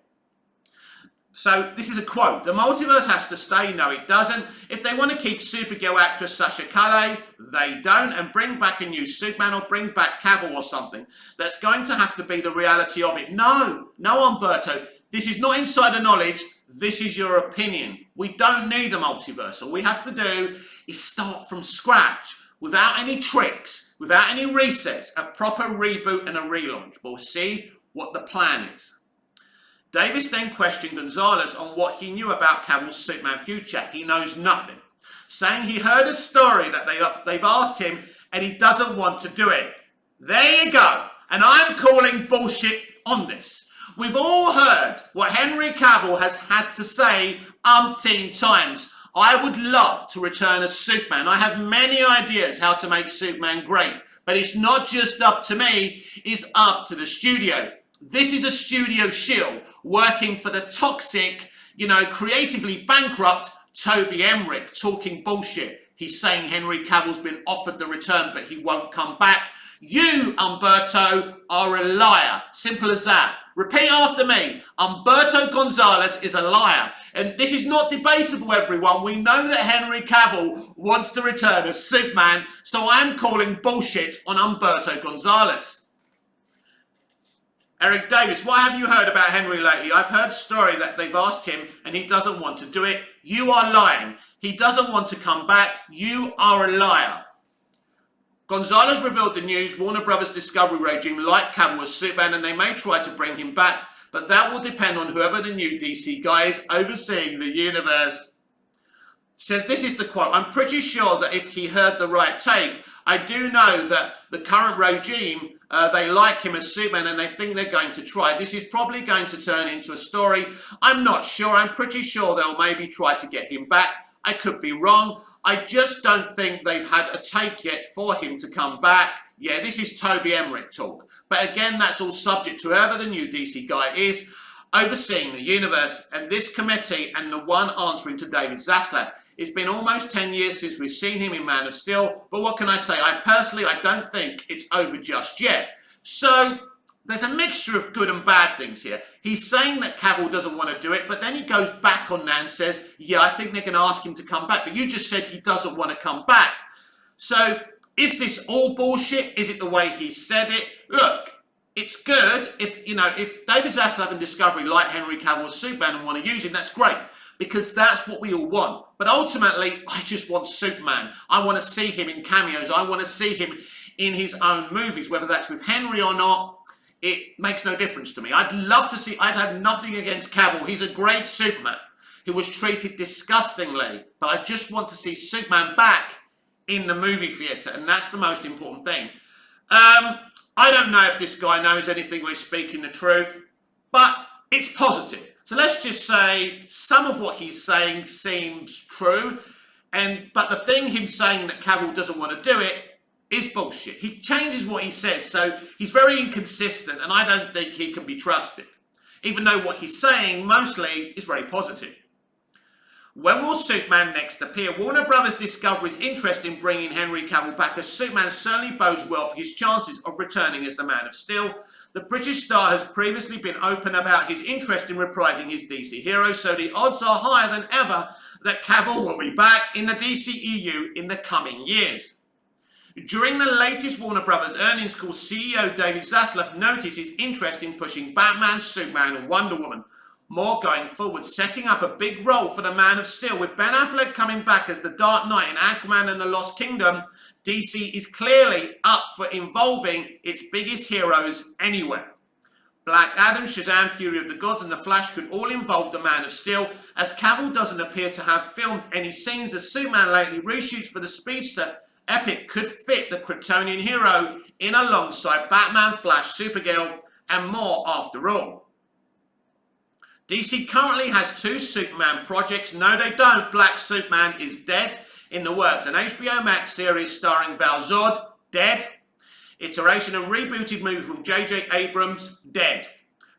S1: So this is a quote. The multiverse has to stay. No, it doesn't. If they want to keep Supergirl actress Sasha Calle, they don't, and bring back a new Superman or bring back Cavill or something. That's going to have to be the reality of it. No, Umberto. This is not insider knowledge. This is your opinion. We don't need a multiverse. All we have to do is start from scratch, without any tricks, without any resets, a proper reboot and a relaunch. We'll see what the plan is. Davis then questioned Gonzalez on what he knew about Cavill's Superman future. He knows nothing, saying he heard a story that they've asked him and he doesn't want to do it. There you go. And I'm calling bullshit on this. We've all heard what Henry Cavill has had to say umpteen times. I would love to return as Superman. I have many ideas how to make Superman great, but it's not just up to me, it's up to the studio. This is a studio shill working for the toxic, creatively bankrupt Toby Emmerich talking bullshit. He's saying Henry Cavill's been offered the return, but he won't come back. You, Umberto, are a liar. Simple as that. Repeat after me. Umberto Gonzalez is a liar. And this is not debatable, everyone. We know that Henry Cavill wants to return as Superman, so I'm calling bullshit on Umberto Gonzalez. Eric Davis, what have you heard about Henry lately? I've heard a story that they've asked him and he doesn't want to do it. You are lying. He doesn't want to come back. You are a liar. Gonzalez revealed the news. Warner Brothers Discovery regime like Cavill as Superman and they may try to bring him back, but that will depend on whoever the new DC guy is overseeing the universe. So this is the quote. I'm pretty sure that if he heard the right take, I do know that the current regime, they like him as Superman and they think they're going to try. This is probably going to turn into a story. I'm not sure. I'm pretty sure they'll maybe try to get him back. I could be wrong. I just don't think they've had a take yet for him to come back. Yeah, this is Toby Emmerich talk. But again, that's all subject to whoever the new DC guy is overseeing the universe and this committee and the one answering to David Zaslav. It's been almost 10 years since we've seen him in Man of Steel, but what can I say? I don't think it's over just yet. So there's a mixture of good and bad things here. He's saying that Cavill doesn't want to do it, but then he goes back on that and says, yeah, I think they're going to ask him to come back, but you just said he doesn't want to come back. So is this all bullshit? Is it the way he said it? Look, it's good if David Zaslav and Discovery like Henry Cavill as Superman and want to use him, that's great. Because that's what we all want. But ultimately, I just want Superman. I want to see him in cameos. I want to see him in his own movies. Whether that's with Henry or not, it makes no difference to me. I'd love to see, I'd have nothing against Cavill. He's a great Superman. He was treated disgustingly. But I just want to see Superman back in the movie theatre. And that's the most important thing. I don't know if this guy knows anything or is speaking the truth. But it's positive. So let's just say some of what he's saying seems true, but the thing him saying that Cavill doesn't want to do it is bullshit. He changes what he says, so he's very inconsistent, and I don't think he can be trusted, even though what he's saying mostly is very positive. When will Superman next appear? Warner Brothers Discovery's interest in bringing Henry Cavill back as Superman certainly bodes well for his chances of returning as the Man of Steel. The British star has previously been open about his interest in reprising his DC hero, so the odds are higher than ever that Cavill will be back in the DCEU in the coming years. During the latest Warner Brothers earnings call, CEO David Zaslav noticed his interest in pushing Batman, Superman and Wonder Woman more going forward, setting up a big role for the Man of Steel. With Ben Affleck coming back as the Dark Knight in Aquaman and the Lost Kingdom, DC is clearly up for involving its biggest heroes anywhere. Black Adam, Shazam, Fury of the Gods and The Flash could all involve the Man of Steel, as Cavill doesn't appear to have filmed any scenes as Superman lately. Reshoots for the Speedster Epic could fit the Kryptonian hero in alongside Batman, Flash, Supergirl, and more after all. DC currently has 2 Superman projects. No, they don't. Black Superman is dead. In the works. An HBO Max series starring Val Zod, dead. Iteration and rebooted movie from J.J. Abrams, dead.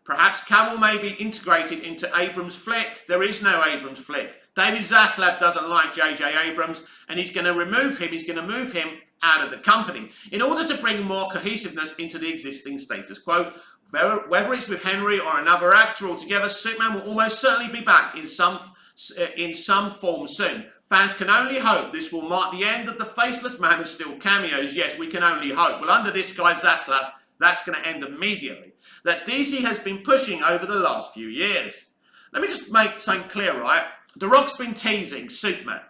S1: Perhaps Cavill may be integrated into Abrams' flick. There is no Abrams flick. David Zaslav doesn't like J.J. Abrams, and he's going to remove him. He's going to move him out of the company in order to bring more cohesiveness into the existing status quo. Whether it's with Henry or another actor altogether, Superman will almost certainly be back in some form soon. Fans can only hope this will mark the end of the Faceless Man of Steel cameos. Yes, we can only hope. Well, under this guy Zaslav, that's going to end immediately. That DC has been pushing over the last few years. Let me just make something clear, right? The Rock's been teasing Superman.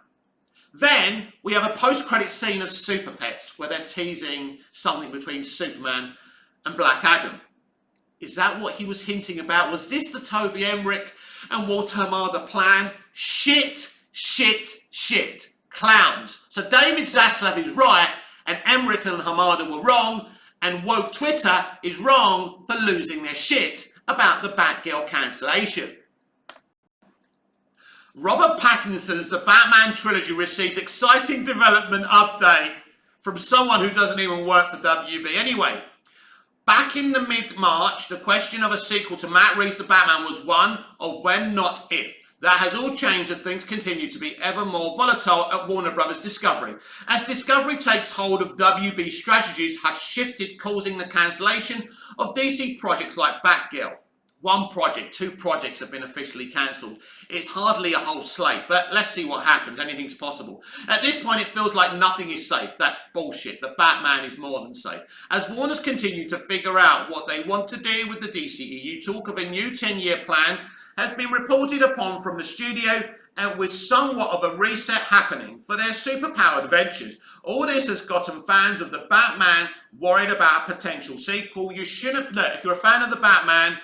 S1: Then we have a post-credit scene of Super Pets where they're teasing something between Superman and Black Adam. Is that what he was hinting about? Was this the Toby Emmerich and Walter Hamada plan? Shit, shit, shit. Clowns. So David Zaslav is right and Emmerich and Hamada were wrong, and woke Twitter is wrong for losing their shit about the Batgirl cancellation. Robert Pattinson's The Batman Trilogy receives exciting development update from someone who doesn't even work for WB. Anyway, back in the mid-March, the question of a sequel to Matt Reeves' The Batman was one of when, not if. That has all changed and things continue to be ever more volatile at Warner Brothers Discovery. As Discovery takes hold of WB strategies have shifted, causing the cancellation of DC projects like Batgirl. 1 project, 2 projects have been officially cancelled. It's hardly a whole slate, but let's see what happens. Anything's possible. At this point, it feels like nothing is safe. That's bullshit. The Batman is more than safe. As Warner's continue to figure out what they want to do with the DCEU, talk of a new 10-year plan has been reported upon from the studio, and with somewhat of a reset happening for their superpowered ventures. All this has gotten fans of the Batman worried about a potential sequel. You shouldn't, look, if you're a fan of the Batman,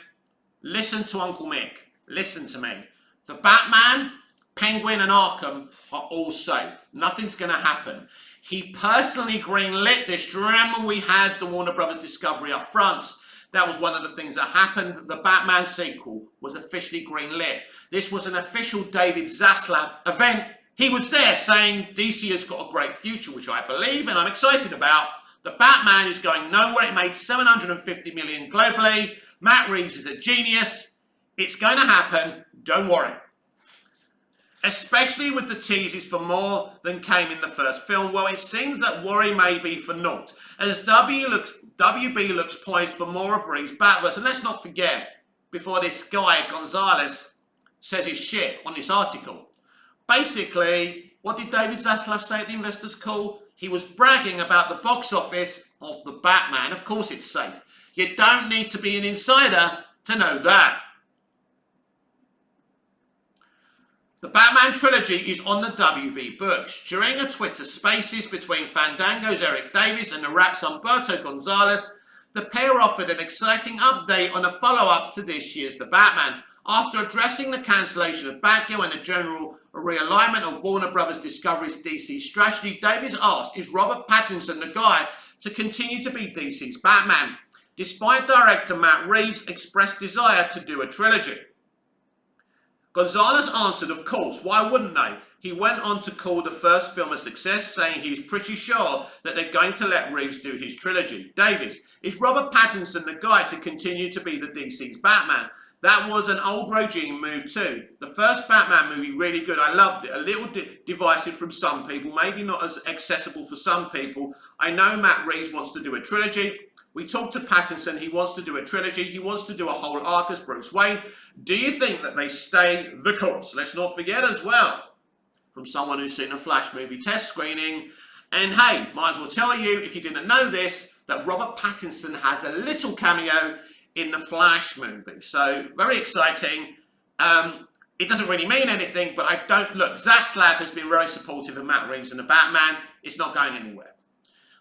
S1: listen to Uncle Mick. Listen to me. The Batman, Penguin and Arkham are all safe. Nothing's going to happen. He personally greenlit this. Do you remember we had the Warner Brothers Discovery up front? That was one of the things that happened. The Batman sequel was officially greenlit. This was an official David Zaslav event. He was there saying DC has got a great future, which I believe and I'm excited about. The Batman is going nowhere. It made $750 million globally. Matt Reeves is a genius. It's going to happen. Don't worry. Especially with the teases for more than came in the first film. Well, it seems that worry may be for naught. As WB looks poised for more of Reeves' Batverse. And let's not forget, before this guy, Gonzalez, says his shit on this article. Basically, what did David Zaslav say at the investors' call? He was bragging about the box office of the Batman. Of course it's safe. You don't need to be an insider to know that. The Batman trilogy is on the WB books. During a Twitter Spaces between Fandango's Eric Davis and the Rap's Humberto Gonzalez, the pair offered an exciting update on a follow-up to this year's The Batman. After addressing the cancellation of Batgirl and the general realignment of Warner Brothers Discovery's DC strategy, Davis asked, is Robert Pattinson the guy to continue to be DC's Batman, despite director Matt Reeves' expressed desire to do a trilogy? Gonzalez answered, of course, why wouldn't they? He went on to call the first film a success, saying he's pretty sure that they're going to let Reeves do his trilogy. Davis, is Robert Pattinson the guy to continue to be the DC's Batman? That was an old regime move too. The first Batman movie, really good. I loved it. A little divisive from some people, maybe not as accessible for some people. I know Matt Reeves wants to do a trilogy. We talked to Pattinson, he wants to do a trilogy, he wants to do a whole arc as Bruce Wayne. Do you think that they stay the course? Let's not forget as well, from someone who's seen a Flash movie test screening, and hey, might as well tell you, if you didn't know this, that Robert Pattinson has a little cameo in the Flash movie. So, very exciting. It doesn't really mean anything, but I don't, look, Zaslav has been very supportive of Matt Reeves and the Batman. It's not going anywhere.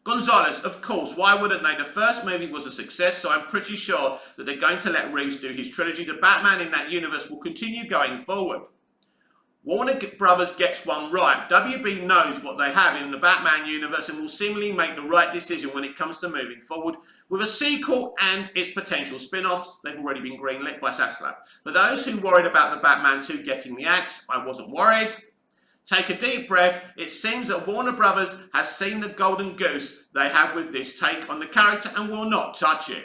S1: Gonzalez, of course, why wouldn't they? The first movie was a success, so I'm pretty sure that they're going to let Reeves do his trilogy. The Batman in that universe will continue going forward. Warner Brothers gets one right. WB knows what they have in the Batman universe and will seemingly make the right decision when it comes to moving forward with a sequel and its potential spin-offs. They've already been greenlit by Zaslav. For those who worried about the Batman 2 getting the axe, I wasn't worried. Take a deep breath. It seems that Warner Brothers has seen the golden goose they have with this take on the character and will not touch it.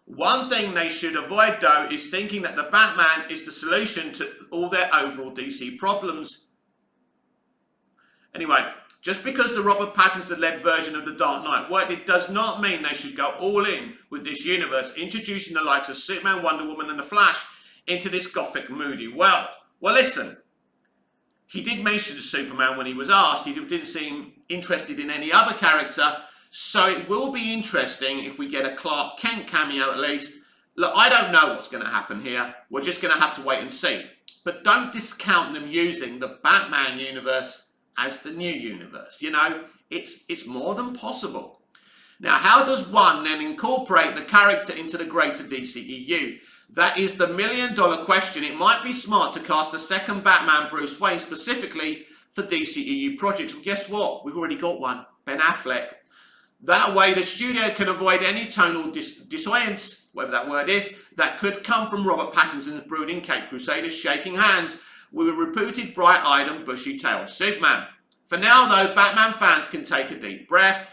S1: One thing they should avoid, though, is thinking that the Batman is the solution to all their overall DC problems. Anyway, just because the Robert Pattinson-led version of The Dark Knight worked, it does not mean they should go all in with this universe, introducing the likes of Superman, Wonder Woman and The Flash into this gothic, moody world. Well, listen, he did mention Superman when he was asked. He didn't seem interested in any other character. So it will be interesting if we get a Clark Kent cameo at least. Look, I don't know what's going to happen here. We're just going to have to wait and see. But don't discount them using the Batman universe as the new universe. You know, it's more than possible. Now, how does one then incorporate the character into the greater DCEU? That is the million-dollar question. It might be smart to cast a second Batman Bruce Wayne specifically for DCEU projects. Well, guess what? We've already got one. Ben Affleck. That way, the studio can avoid any tonal dissonance, whatever that word is, that could come from Robert Pattinson's brooding Cape Crusaders shaking hands with a reputed bright-eyed and bushy-tailed Superman. For now, though, Batman fans can take a deep breath.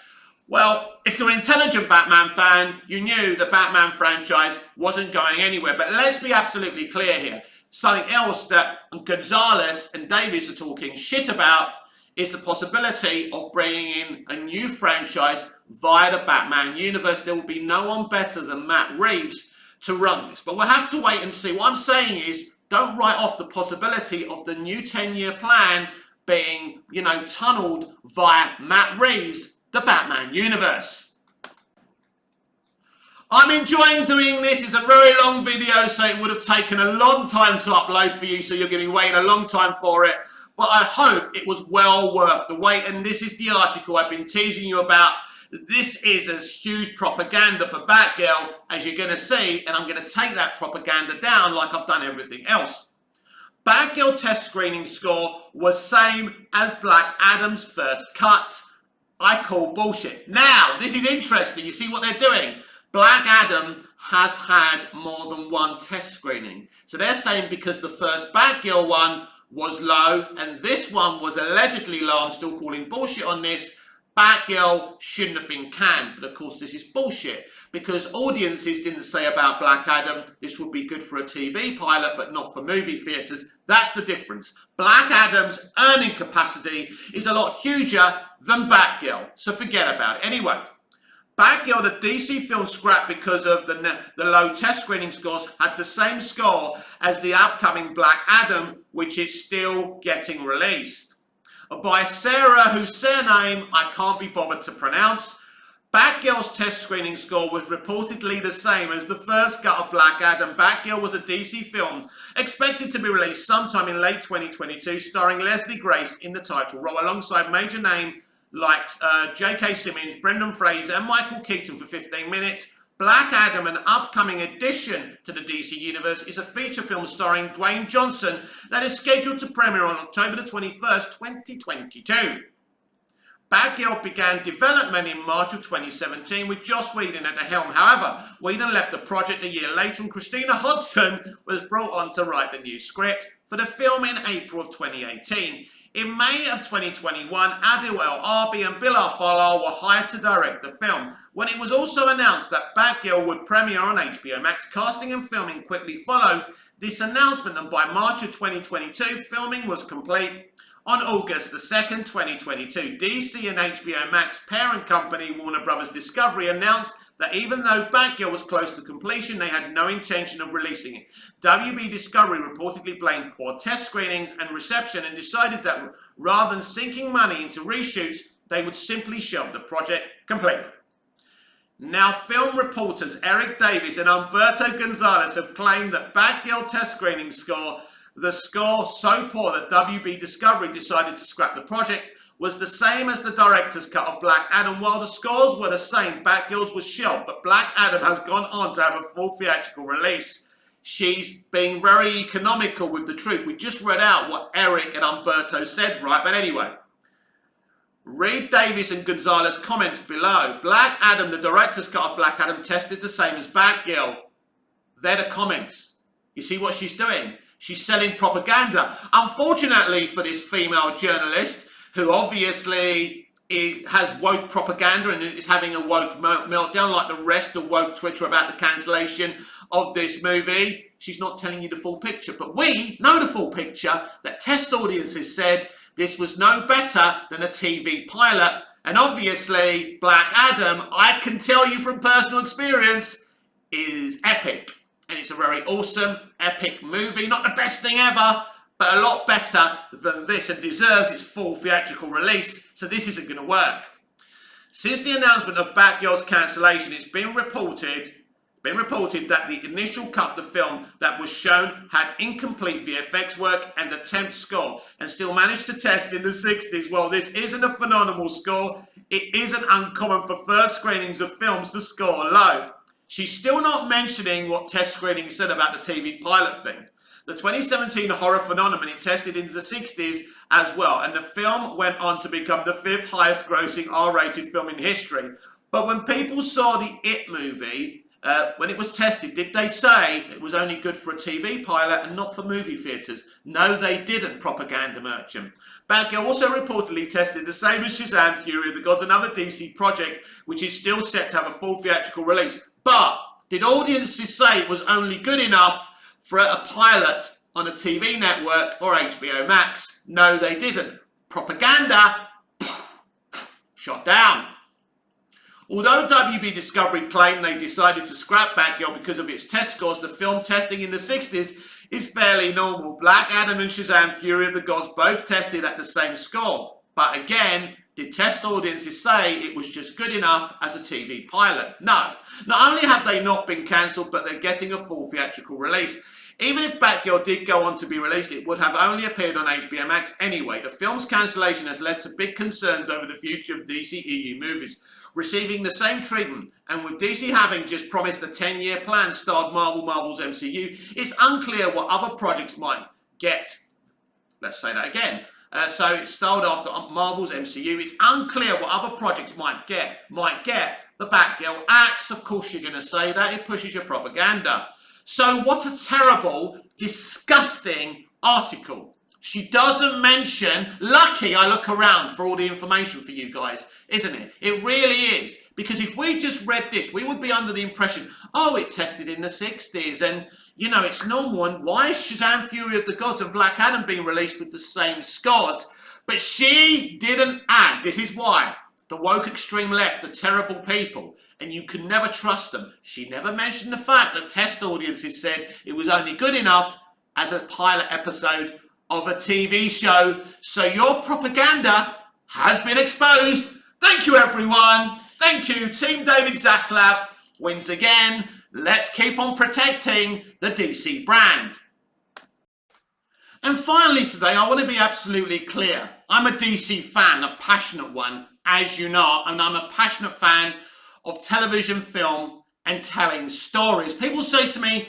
S1: Well, if you're an intelligent Batman fan, you knew the Batman franchise wasn't going anywhere. But let's be absolutely clear here. Something else that Gonzalez and Davis are talking shit about is the possibility of bringing in a new franchise via the Batman universe. There will be no one better than Matt Reeves to run this. But we'll have to wait and see. What I'm saying is, don't write off the possibility of the new 10-year plan being, tunneled via Matt Reeves, the Batman universe. I'm enjoying doing this. It's a very long video, so it would have taken a long time to upload for you, so you're going to be waiting a long time for it. But I hope it was well worth the wait. And this is the article I've been teasing you about. This is as huge propaganda for Batgirl as you're going to see. And I'm going to take that propaganda down like I've done everything else. Batgirl test screening score was same as Black Adam's first cut. I call bullshit. Now, this is interesting. You see what they're doing? Black Adam has had more than one test screening. So they're saying because the first Batgirl one was low, and this one was allegedly low. I'm still calling bullshit on this. Batgirl shouldn't have been canned, but of course this is bullshit because audiences didn't say about Black Adam this would be good for a TV pilot but not for movie theatres. That's the difference. Black Adam's earning capacity is a lot huger than Batgirl, so forget about it. Anyway, Batgirl, the DC film scrapped because of the low test screening scores, had the same score as the upcoming Black Adam, which is still getting released. By Sarah, whose surname I can't be bothered to pronounce. Batgirl's test screening score was reportedly the same as the first cut of Black Adam. Batgirl was a DC film expected to be released sometime in late 2022, starring Leslie Grace in the title role, alongside major name like J.K. Simmons, Brendan Fraser and Michael Keaton for 15 minutes. Black Adam, an upcoming addition to the DC Universe, is a feature film starring Dwayne Johnson that is scheduled to premiere on October the 21st, 2022. Batgirl began development in March of 2017 with Joss Whedon at the helm. However, Whedon left the project a year later and Christina Hodson was brought on to write the new script for the film in April of 2018. In May of 2021, Adil El Arbi and Bilal Falal were hired to direct the film. When it was also announced that Batgirl would premiere on HBO Max, casting and filming quickly followed this announcement, and by March of 2022, filming was complete. On August the 2nd, 2022, DC and HBO Max parent company Warner Brothers Discovery announced that even though Batgirl was close to completion, they had no intention of releasing it. WB Discovery reportedly blamed poor test screenings and reception and decided that rather than sinking money into reshoots, they would simply shelve the project completely. Now, film reporters Eric Davis and Humberto Gonzalez have claimed that Batgirl test screening score, the score so poor that WB Discovery decided to scrap the project, was the same as the director's cut of Black Adam. While the scores were the same, Batgirl's was shelved, but Black Adam has gone on to have a full theatrical release. She's being very economical with the truth. We just read out what Eric and Umberto said, right? But anyway, read Davis and Gonzalez comments below. Black Adam, the director's cut of Black Adam, tested the same as Batgirl. They're the comments. You see what she's doing? She's selling propaganda. Unfortunately for this female journalist, who obviously has woke propaganda and is having a woke meltdown like the rest of woke Twitter about the cancellation of this movie, she's not telling you the full picture. But we know the full picture, that test audiences said this was no better than a TV pilot. And obviously, Black Adam, I can tell you from personal experience, is epic. And it's a very awesome, epic movie. Not the best thing ever, but a lot better than this and deserves its full theatrical release. So this isn't going to work. Since the announcement of Batgirl's cancellation, it's been reported that the initial cut of the film that was shown had incomplete VFX work and a temp score and still managed to test in the 60s. Well, this isn't a phenomenal score. It isn't uncommon for first screenings of films to score low. She's still not mentioning what test screenings said about the TV pilot thing. The 2017 horror phenomenon, it tested into the 60s as well, and the film went on to become the 5th highest grossing R-rated film in history. But when people saw the It movie, when it was tested, did they say it was only good for a TV pilot and not for movie theatres? No, they didn't, propaganda merchant. Batgirl also reportedly tested the same as Shazam Fury of the Gods, another DC project which is still set to have a full theatrical release. But did audiences say it was only good enough for a pilot on a TV network or HBO Max? No, they didn't. Propaganda, shot down. Although WB Discovery claimed they decided to scrap Batgirl because of its test scores, the film testing in the 60s is fairly normal. Black Adam and Shazam Fury of the Gods both tested at the same score. But again, did test audiences say it was just good enough as a TV pilot? No. Not only have they not been cancelled, but they're getting a full theatrical release. Even if Batgirl did go on to be released, it would have only appeared on HBO Max anyway. The film's cancellation has led to big concerns over the future of DC EU movies receiving the same treatment, and with DC having just promised a 10-year plan starred Marvel's MCU, it's unclear what other projects might get. Let's say that again. So it's starred after Marvel's MCU. It's unclear what other projects might get. The Batgirl axe, of course you're going to say that. It pushes your propaganda. So what a terrible, disgusting article. She doesn't mention, lucky I look around for all the information for you guys, isn't it? It really is. Because if we just read this, we would be under the impression, oh, it tested in the 60s and, you know, it's normal. And why is Shazam Fury of the Gods and Black Adam being released with the same scores? But she didn't add. This is why. The woke extreme left are terrible people, and you can never trust them. She never mentioned the fact that test audiences said it was only good enough as a pilot episode of a TV show. So your propaganda has been exposed. Thank you, everyone. Thank you. Team David Zaslav wins again. Let's keep on protecting the DC brand. And finally today, I want to be absolutely clear. I'm a DC fan, a passionate one, as you know, and I'm a passionate fan of television, film, and telling stories. People say to me,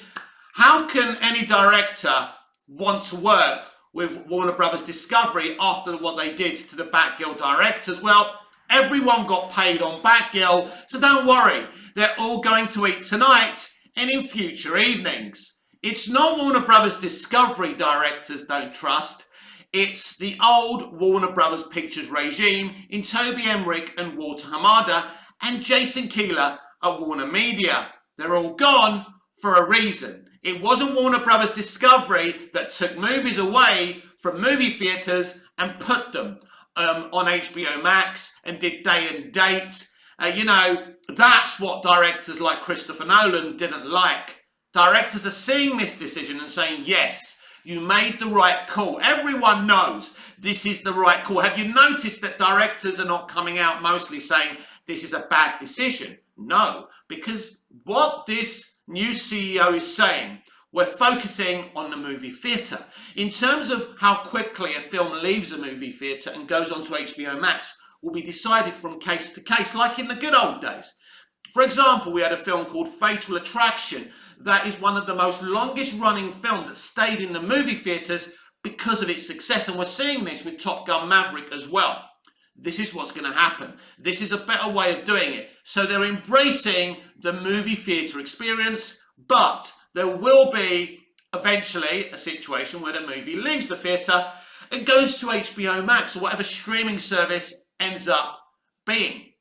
S1: how can any director want to work with Warner Brothers Discovery after what they did to the Batgirl directors? Well, everyone got paid on Batgirl, so don't worry. They're all going to eat tonight and in future evenings. It's not Warner Brothers Discovery directors don't trust. It's the old Warner Brothers Pictures regime in Toby Emmerich and Walter Hamada and Jason Keeler at Warner Media. They're all gone for a reason. It wasn't Warner Brothers Discovery that took movies away from movie theatres and put them on HBO Max and did day and date. You know, that's what directors like Christopher Nolan didn't like. Directors are seeing this decision and saying, yes, you made the right call. Everyone knows this is the right call. Have you noticed that directors are not coming out mostly saying this is a bad decision? No, because what this new CEO is saying, we're focusing on the movie theatre. In terms of how quickly a film leaves a movie theatre and goes on to HBO Max will be decided from case to case, like in the good old days. For example, we had a film called Fatal Attraction. That is one of the most longest running films that stayed in the movie theatres because of its success. And we're seeing this with Top Gun Maverick as well. This is what's going to happen. This is a better way of doing it. So they're embracing the movie theatre experience, but there will be eventually a situation where the movie leaves the theatre and goes to HBO Max or whatever streaming service ends up being.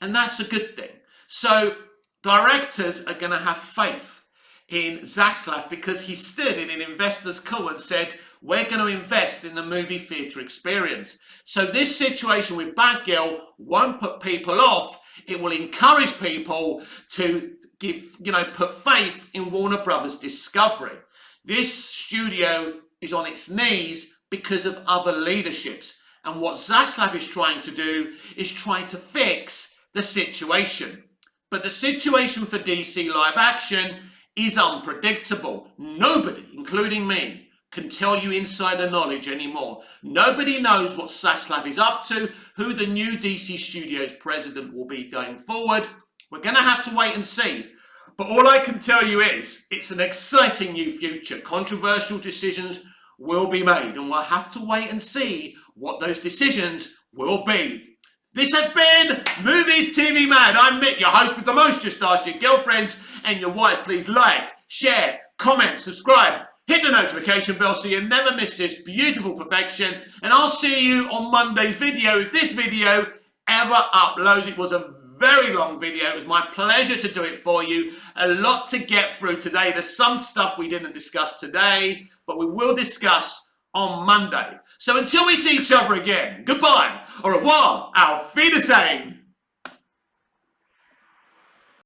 S1: And that's a good thing. So directors are going to have faith in Zaslav because he stood in an investor's call and said, we're going to invest in the movie theatre experience. So this situation with Batgirl won't put people off. It will encourage people to put faith in Warner Brothers Discovery. This studio is on its knees because of other leaderships. And what Zaslav is trying to do is trying to fix the situation. But the situation for DC live action is unpredictable. Nobody, including me, can tell you insider knowledge anymore. Nobody knows what Zaslav is up to, who the new DC Studios president will be going forward. We're going to have to wait and see. But all I can tell you is, it's an exciting new future. Controversial decisions will be made, and we'll have to wait and see what those decisions will be. This has been Movies TV Mad. I'm Mick, your host with the most. Just ask your girlfriends and your wives. Please like, share, comment, subscribe. Hit the notification bell so you never miss this beautiful perfection. And I'll see you on Monday's video. If this video ever uploads, it was a very long video. It was my pleasure to do it for you. A lot to get through today. There's some stuff we didn't discuss today, but we will discuss on Monday. So until we see each other again, goodbye, au revoir, auf Wiedersehen.